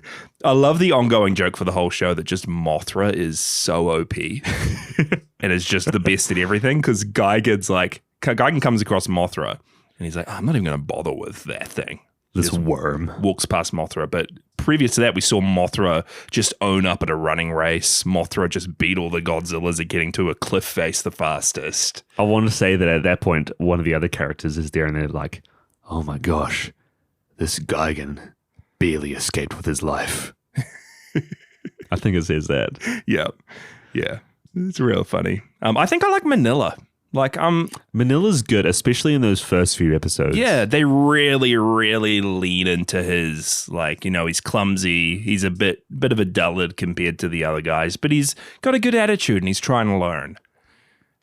I love the ongoing joke for the whole show that just Mothra is so OP. And it's just the best at everything because Gigan comes across Mothra and he's like, I'm not even going to bother with that thing.
This worm
walks past Mothra. But previous to that, we saw Mothra just own up at a running race. Mothra just beat all the Godzillas at getting to a cliff face the fastest.
I want to say that at that point, one of the other characters is there and they're like, oh my gosh, this Gigan barely escaped with his life. I think it says that.
Yeah. Yeah. It's real funny. I think I like Manila.
Manila's good, especially in those first few episodes.
Yeah, they really, really lean into his, he's clumsy. He's a bit of a dullard compared to the other guys, but he's got a good attitude and he's trying to learn.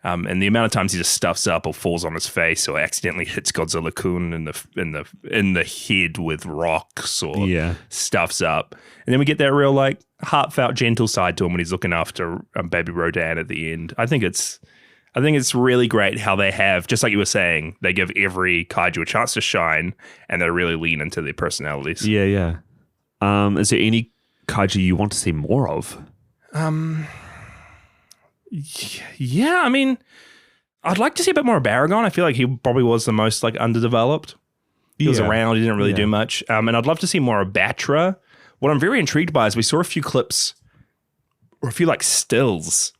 And the amount of times he just stuffs up or falls on his face or accidentally hits Godzilla-kun in the head with rocks or stuffs up. And then we get that real heartfelt, gentle side to him when he's looking after Baby Rodan at the end. I think it's really great how they have, just like you were saying, they give every kaiju a chance to shine and they really lean into their personalities.
Yeah, yeah. Is there any kaiju you want to see more of?
Yeah, I mean, I'd like to see a bit more of Baragon. I feel like he probably was the most underdeveloped. He was around, he didn't really do much. And I'd love to see more of Batra. What I'm very intrigued by is we saw a few clips or a few stills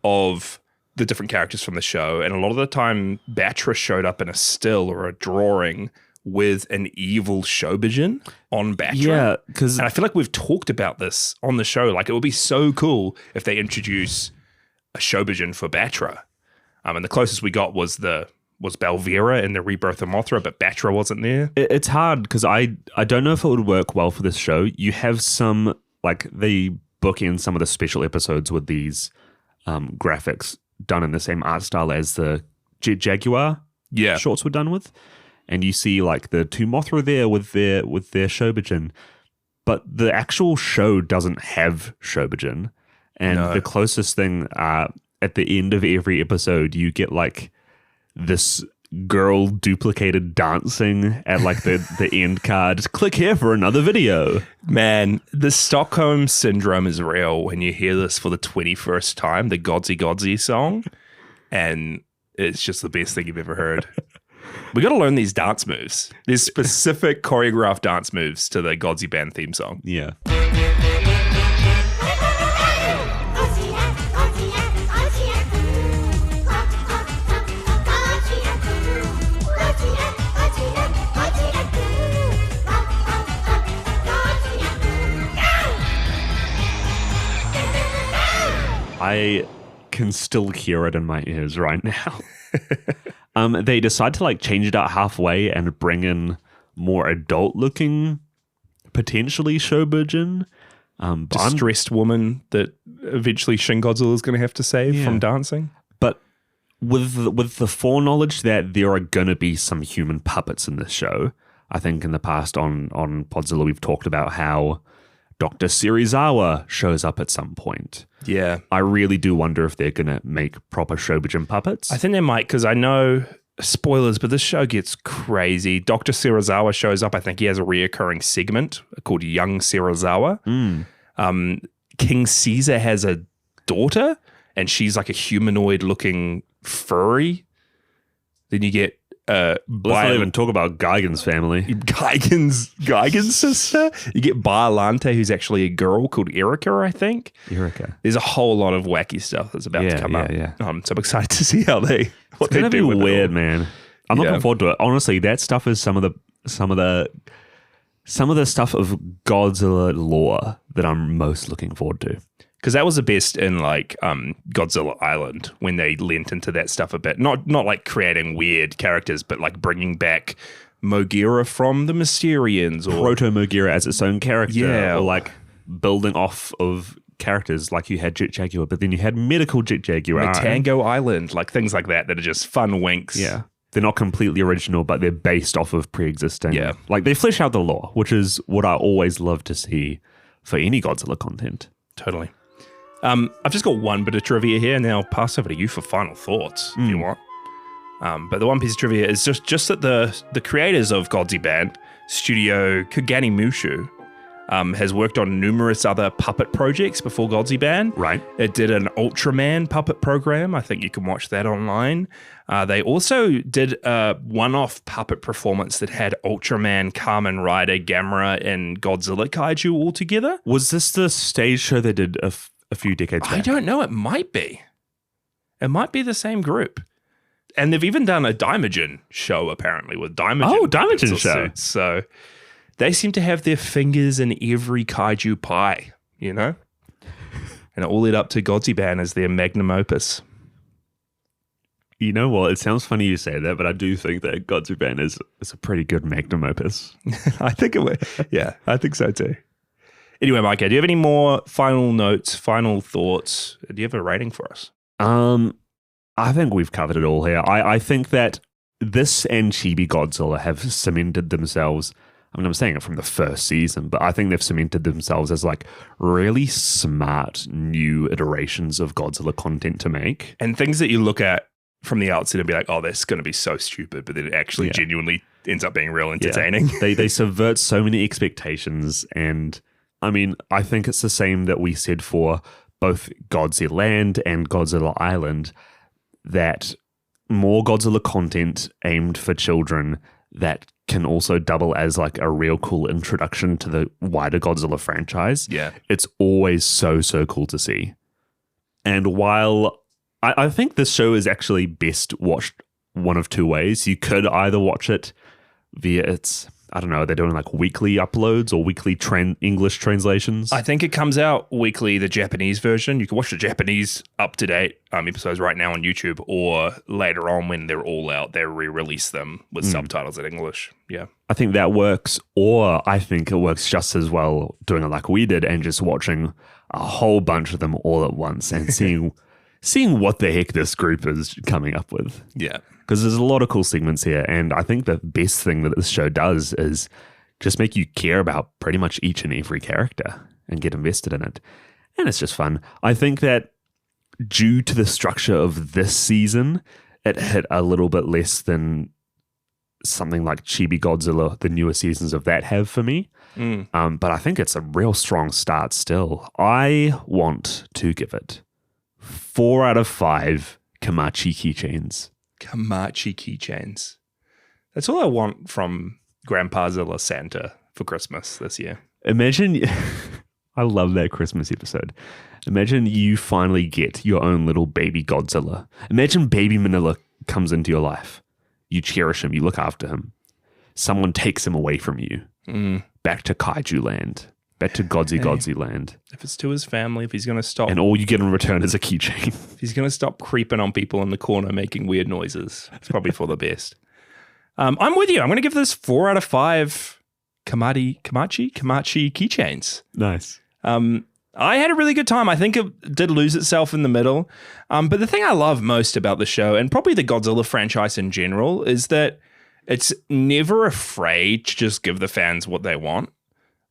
of the different characters from the show. And a lot of the time, Batra showed up in a still or a drawing with an evil Shobijin on Batra.
Yeah, because
I feel like we've talked about this on the show. It would be so cool if they introduce a Shobijin for Batra. And the closest we got was Balvera in the Rebirth of Mothra, but Batra wasn't there.
It's hard because I don't know if it would work well for this show. You have some, they book in some of the special episodes with these graphics done in the same art style as the Jet Jaguar shorts were done with. And you see the two Mothra there with their Shobijin. But the actual show doesn't have Shobijin. And the closest thing at the end of every episode, you get this girl duplicated dancing at the end card. Just click here for another video.
Man, the Stockholm Syndrome is real when you hear this for the 21st time, the Godzi Godzi song. And it's just the best thing you've ever heard. We got to learn these dance moves. There's specific choreographed dance moves to the Godziban theme song.
Yeah. I can still hear it in my ears right now. They decide to change it out halfway and bring in more adult-looking, potentially Shobijin.
Distressed woman that eventually Shin Godzilla is going to have to save from dancing.
But with the foreknowledge that there are going to be some human puppets in this show, I think in the past on Podzilla we've talked about how Dr. Serizawa shows up at some point.
Yeah.
I really do wonder if they're going to make proper Shobijin puppets.
I think they might, because I know, spoilers, but this show gets crazy. Dr. Serizawa shows up. I think he has a reoccurring segment called Young Serizawa. King Caesar has a daughter, and she's like a humanoid-looking furry. Then you get
Let's not even talk about Gigan's family.
Gigan's sister. You get Biolante, who's actually a girl called Erica, I think.
Erica.
There's a whole lot of wacky stuff that's about to come up.
Yeah.
So I'm excited to see what
It's
they
gonna be
do with
weird,
it all.
man. I'm looking forward to it. Honestly, that stuff is some of the stuff of Godzilla lore that I'm most looking forward to.
Because that was the best in like Godzilla Island when they leant into that stuff a bit. Not like creating weird characters, but like bringing back Mogira from the Mysterians or
Proto Mogira as its own character.
Yeah.
Or like building off of characters like you had Jet Jaguar, but then you had medical Jet Jaguar.
Tango Island, like things like that are just fun winks.
Yeah. They're not completely original, but they're based off of pre-existing.
Yeah.
Like they flesh out the lore, which is what I always love to see for any Godzilla content.
Totally. I've just got one bit of trivia here. Now I'll pass over to you for final thoughts if you want. But the one piece of trivia is just that the creators of Godziban, Studio Kaganimushu, has worked on numerous other puppet projects before Godziban.
Right.
It did an Ultraman puppet program. I think you can watch that online. They also did a one-off puppet performance that had Ultraman, Kamen Rider, Gamera, and Godzilla Kaiju all together.
Was this the stage show they did a few decades back?
I don't know. It might be. It might be the same group. And they've even done a Daimajin show, apparently, with Daimajin.
Oh, Daimajin show.
Suits. So they seem to have their fingers in every kaiju pie, you know? And it all led up to Godziban as their magnum opus.
You know what? It sounds funny you say that, but I do think that Godziban is a pretty good magnum opus.
I think it would. Yeah, I think so too. Anyway, Micah, do you have any more final notes, final thoughts? Do you have a rating for us?
I think we've covered it all here. I think that this and Chibi Godzilla have cemented themselves. I mean, I'm saying it from the first season, but I think they've cemented themselves as like really smart new iterations of Godzilla content to make.
And things that you look at from the outset and be like, oh, that's going to be so stupid, but then it actually genuinely ends up being real entertaining.
Yeah. They subvert so many expectations, and I mean, I think it's the same that we said for both Godzilla Land and Godzilla Island, that more Godzilla content aimed for children that can also double as like a real cool introduction to the wider Godzilla franchise.
Yeah.
It's always so cool to see. And while I think this show is actually best watched one of two ways. You could either watch it via its, I don't know, they're doing like weekly uploads or weekly English translations.
I think it comes out weekly, the Japanese version. You can watch the Japanese up-to-date episodes right now on YouTube, or later on when they're all out, they re-release them with subtitles in English. Yeah.
I think that works, or I think it works just as well doing it like we did and just watching a whole bunch of them all at once and seeing what the heck this group is coming up with.
Yeah.
Because there's a lot of cool segments here, and I think the best thing that this show does is just make you care about pretty much each and every character and get invested in it. And it's just fun. I think that due to the structure of this season, it hit a little bit less than something like Chibi Godzilla, the newer seasons of that have for me. But I think it's a real strong start still. I want to give it 4 out of 5 Kamachi keychains.
Kamachi keychains. That's all I want from Grandpa Zilla Santa for Christmas this year.
Imagine, I love that Christmas episode. Imagine you finally get your own little baby Godzilla. Imagine baby Manila comes into your life. You cherish him, you look after him. Someone takes him away from you. Back to Kaiju Land. Back to Godzi Land.
If it's to his family, if he's going to stop.
And all you get in return is a keychain.
If he's going to stop creeping on people in the corner making weird noises, it's probably for the best. I'm with you. I'm going to give this 4 out of 5 Kamachi keychains.
Nice.
I had a really good time. I think it did lose itself in the middle. But the thing I love most about the show, and probably the Godzilla franchise in general, is that it's never afraid to just give the fans what they want.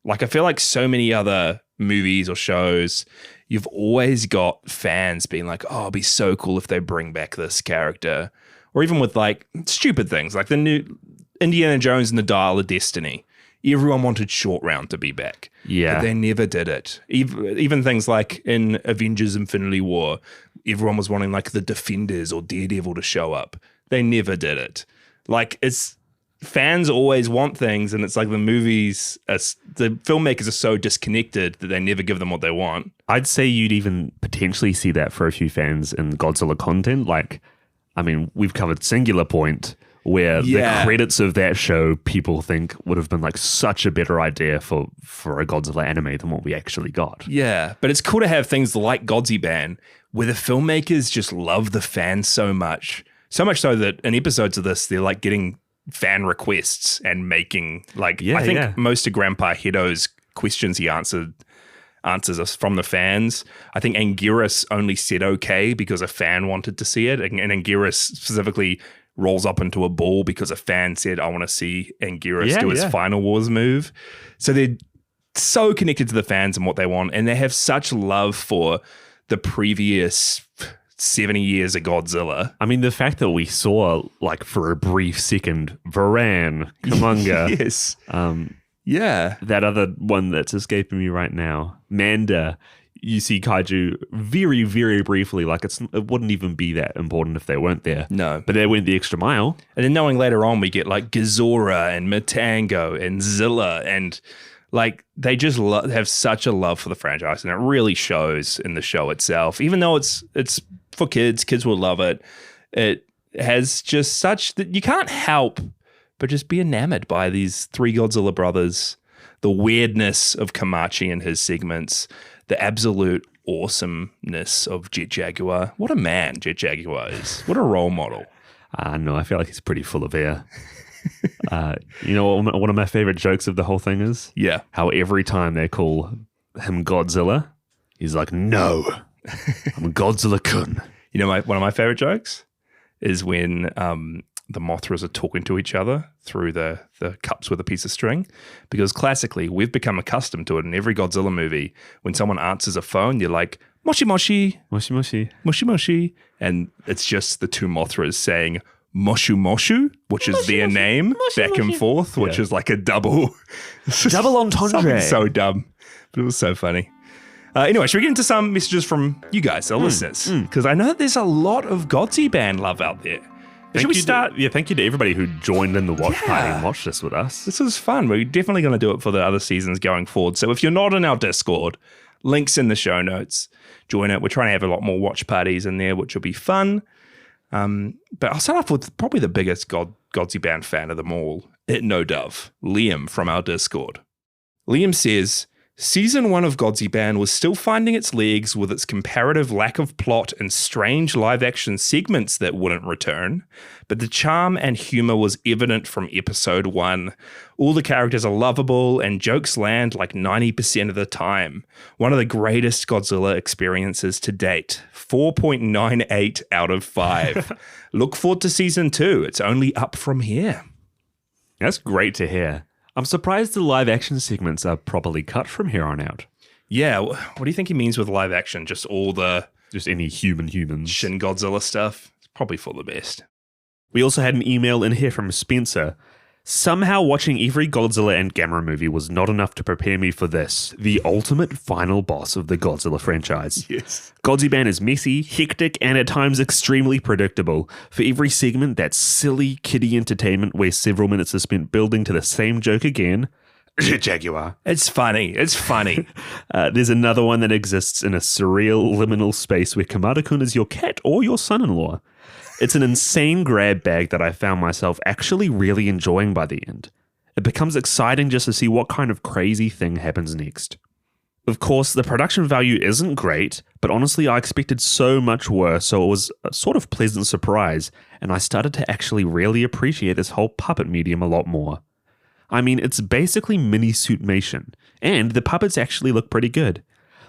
Like, I feel like so many other movies or shows, you've always got fans being like, oh, it'd be so cool if they bring back this character. Or even with like stupid things like the new Indiana Jones and the Dial of Destiny. everyone wanted Short Round to be back.
Yeah.
But they never did it. Even things like in Avengers Infinity War, everyone was wanting like the Defenders or Daredevil to show up. They never did it. Like, it's fans always want things, and it's like the filmmakers are so disconnected that they never give them what they want.
I'd say you'd even potentially see that for a few fans in Godzilla content. Like, I mean, we've covered Singular Point, where the credits of that show people think would have been like such a better idea for a Godzilla anime than what we actually got.
Yeah, but it's cool to have things like Godziban, where the filmmakers just love the fans so much. So much so that in episodes of this, they're like getting fan requests and making like, I think most of Grandpa Hedo's questions he answers us from the fans. I think Anguirus only said okay because a fan wanted to see it. And Anguirus specifically rolls up into a ball because a fan said, I want to see Anguirus do his Final Wars move. So they're so connected to the fans and what they want. And they have such love for the previous 70 years of Godzilla.
I mean, the fact that we saw, like, for a brief second, Varan, Kumonga.
Yes.
That other one that's escaping me right now, Manda, you see Kaiju very, very briefly. Like, it wouldn't even be that important if they weren't there.
No.
But they went the extra mile.
And then knowing later on we get, like, Gazora and Matango and Zilla and... like, they just have such a love for the franchise, and it really shows in the show itself. Even though it's for kids will love it. It has just such that you can't help but just be enamored by these three Godzilla brothers, the weirdness of Kamachi and his segments, the absolute awesomeness of Jet Jaguar. What a man Jet Jaguar is. What a role model.
No, I feel like he's pretty full of air. You know what one of my favorite jokes of the whole thing is?
Yeah.
How every time they call him Godzilla, he's like, no, I'm Godzilla-kun.
You know, one of my favorite jokes is when the Mothras are talking to each other through the cups with a piece of string, because classically we've become accustomed to it in every Godzilla movie. When someone answers a phone, you're like, moshi moshi,
moshi moshi,
moshi moshi, and it's just the two Mothras saying Moshu Moshu, which is their name, back and forth, which is like a double
entendre.
Something so dumb, but it was so funny. Anyway, should we get into some messages from you guys, our listeners? Because I know that there's a lot of Godziban love out there. Should we start?
Thank you to everybody who joined in the watch party and watched this with us.
This was fun. We're definitely going to do it for the other seasons going forward. So if you're not in our Discord, links in the show notes. Join it. We're trying to have a lot more watch parties in there, which will be fun. But I'll start off with probably the biggest Godziban fan of them all, No Dove, Liam from our Discord. Liam says, Season 1 of Godziban was still finding its legs with its comparative lack of plot and strange live-action segments that wouldn't return, but the charm and humor was evident from episode 1. All the characters are lovable and jokes land like 90% of the time. One of the greatest Godzilla experiences to date. 4.98 out of 5. Look forward to Season 2. It's only up from here.
That's great to hear. I'm surprised the live action segments are properly cut from here on out.
Yeah, what do you think he means with live action? Just
any humans.
Shin Godzilla stuff? It's probably for the best.
We also had an email in here from Spencer. Somehow watching every Godzilla and Gamera movie was not enough to prepare me for this, the ultimate final boss of the Godzilla franchise.
Yes.
Godziban is messy, hectic, and at times extremely predictable. For every segment, that silly kiddie entertainment where several minutes are spent building to the same joke again. Jet Jaguar.
It's funny.
There's another one that exists in a surreal liminal space where Kamada-kun is your cat or your son-in-law. It's an insane grab bag that I found myself actually really enjoying by the end. It becomes exciting just to see what kind of crazy thing happens next. Of course, the production value isn't great, but honestly I expected so much worse, so it was a sort of pleasant surprise, and I started to actually really appreciate this whole puppet medium a lot more. I mean, it's basically mini-suitmation, and the puppets actually look pretty good.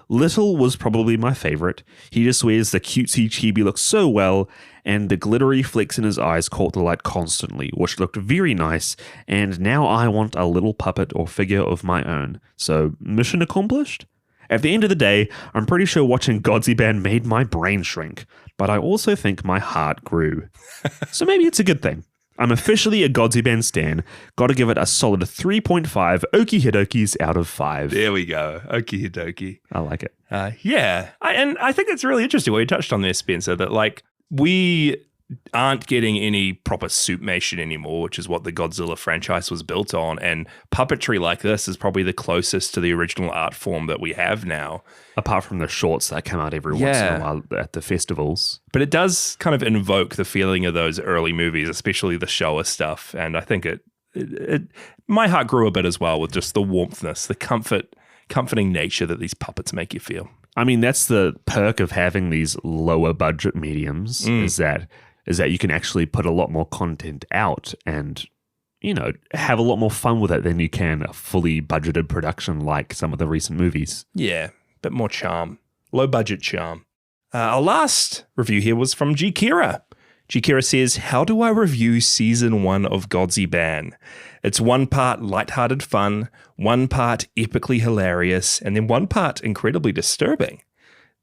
Little was probably my favorite. He just wears the cutesy chibi look so well, and the glittery flecks in his eyes caught the light constantly, which looked very nice, and now I want a little puppet or figure of my own. So, mission accomplished? At the end of the day, I'm pretty sure watching Godziban made my brain shrink, but I also think my heart grew. So maybe it's a good thing. I'm officially a Godziban stan. Got to give it a solid 3.5 Okie Hedokies out of 5.
There we go. Okie Hedokie.
I like it.
Yeah. And I think it's really interesting what you touched on there, Spencer, that like we aren't getting any proper suitmation anymore, which is what the Godzilla franchise was built on. And puppetry like this is probably the closest to the original art form that we have now.
Apart from the shorts that come out every once in a while at the festivals.
But it does kind of invoke the feeling of those early movies, especially the Showa stuff. And I think my heart grew a bit as well with just the warmthness, the comforting nature that these puppets make you feel.
I mean, that's the perk of having these lower budget mediums is that you can actually put a lot more content out and, you know, have a lot more fun with it than you can a fully budgeted production like some of the recent movies.
Yeah, bit more charm. Low budget charm. Our last review here was from G. Kira. G. Kira says, how do I review season 1 of Godziban? It's one part lighthearted fun, one part epically hilarious, and then one part incredibly disturbing.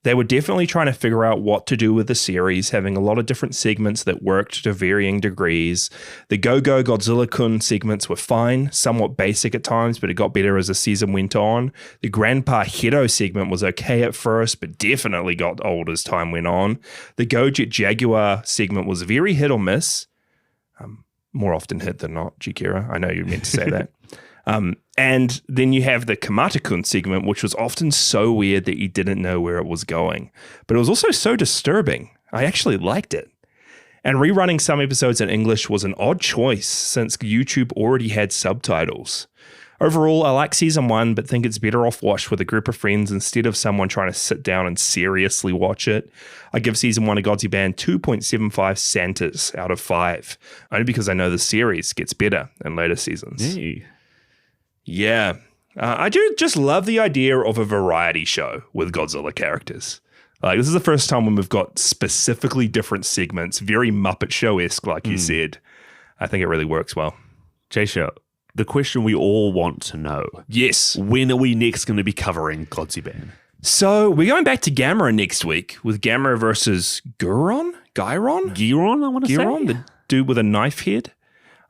They were definitely trying to figure out what to do with the series, having a lot of different segments that worked to varying degrees. The Go-Go Godzilla-kun segments were fine, somewhat basic at times, but it got better as the season went on. The Grandpa Hedo segment was okay at first, but definitely got old as time went on. The Jet Jaguar segment was very hit or miss. More often hit than not, Jikira. I know you meant to say that. And then you have the Kamata-kun segment, which was often so weird that you didn't know where it was going. But it was also so disturbing. I actually liked it. And rerunning some episodes in English was an odd choice since YouTube already had subtitles. Overall, I like season 1, but think it's better off watched with a group of friends instead of someone trying to sit down and seriously watch it. I give season 1 of Godziban 2.75 Santas out of 5, only because I know the series gets better in later seasons.
Hey.
Yeah. I do just love the idea of a variety show with Godzilla characters. Like, this is the first time when we've got specifically different segments, very Muppet Show-esque, like you said. I think it really works well.
J-Show, the question we all want to know.
Yes.
When are we next going to be covering Godziban?
So we're going back to Gamera next week with Gamera versus Giron, I want to say. The dude with a knife head.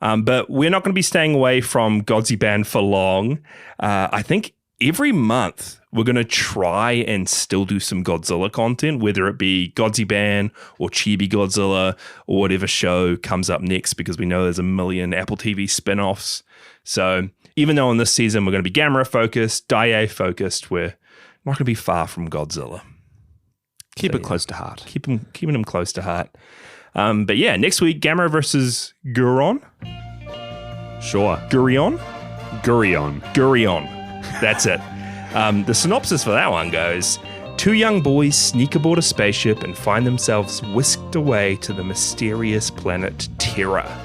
But we're not going to be staying away from Godziban for long. I think every month we're going to try and still do some Godzilla content, whether it be Godziban or Chibi Godzilla or whatever show comes up next, because we know there's a million Apple TV spin-offs. So even though in this season we're going to be Gamera focused, Daiei focused, we're not going to be far from Godzilla.
Keep it close to heart.
Keeping them close to heart. But yeah, next week, Gamera versus Gurion.
Sure.
Gurion.
Gurion.
That's it. The synopsis for that one goes, 2 young boys sneak aboard a spaceship and find themselves whisked away to the mysterious planet Terra.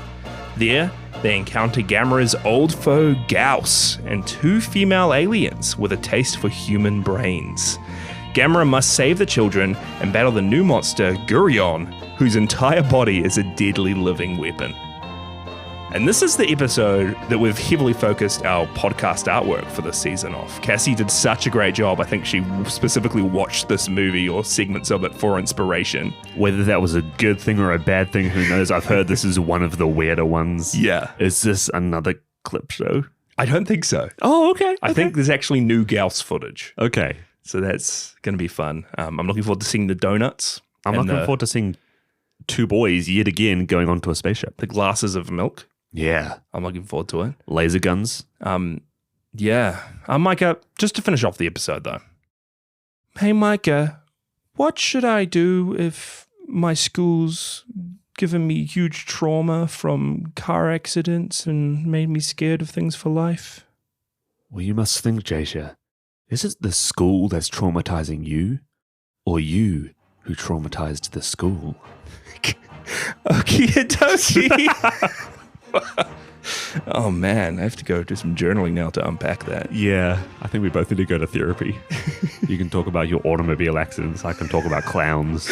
There, they encounter Gamera's old foe Gauss and 2 female aliens with a taste for human brains. Gamera must save the children and battle the new monster Gurion, whose entire body is a deadly living weapon. And this is the episode that we've heavily focused our podcast artwork for this season off. Cassie did such a great job. I think she specifically watched this movie or segments of it for inspiration.
Whether that was a good thing or a bad thing, who knows? I've heard this is one of the weirder ones.
Yeah.
Is this another clip show?
I don't think so.
Oh, okay.
I think there's actually new Gauss footage.
Okay.
So that's going to be fun. I'm looking forward to seeing the donuts.
I'm looking forward to seeing 2 boys yet again going onto a spaceship.
The glasses of milk.
Yeah.
I'm looking forward to it.
Laser guns.
Yeah. Micah, just to finish off the episode though. Hey, Micah, what should I do if my school's given me huge trauma from car accidents and made me scared of things for life?
Well, you must think, Jasha. Is it the school that's traumatizing you, or you who traumatized the school?
Okie Hedokie. Oh man, I have to go do some journaling now to unpack that.
Yeah, I think we both need to go to therapy. You can talk about your automobile accidents. I can talk about clowns.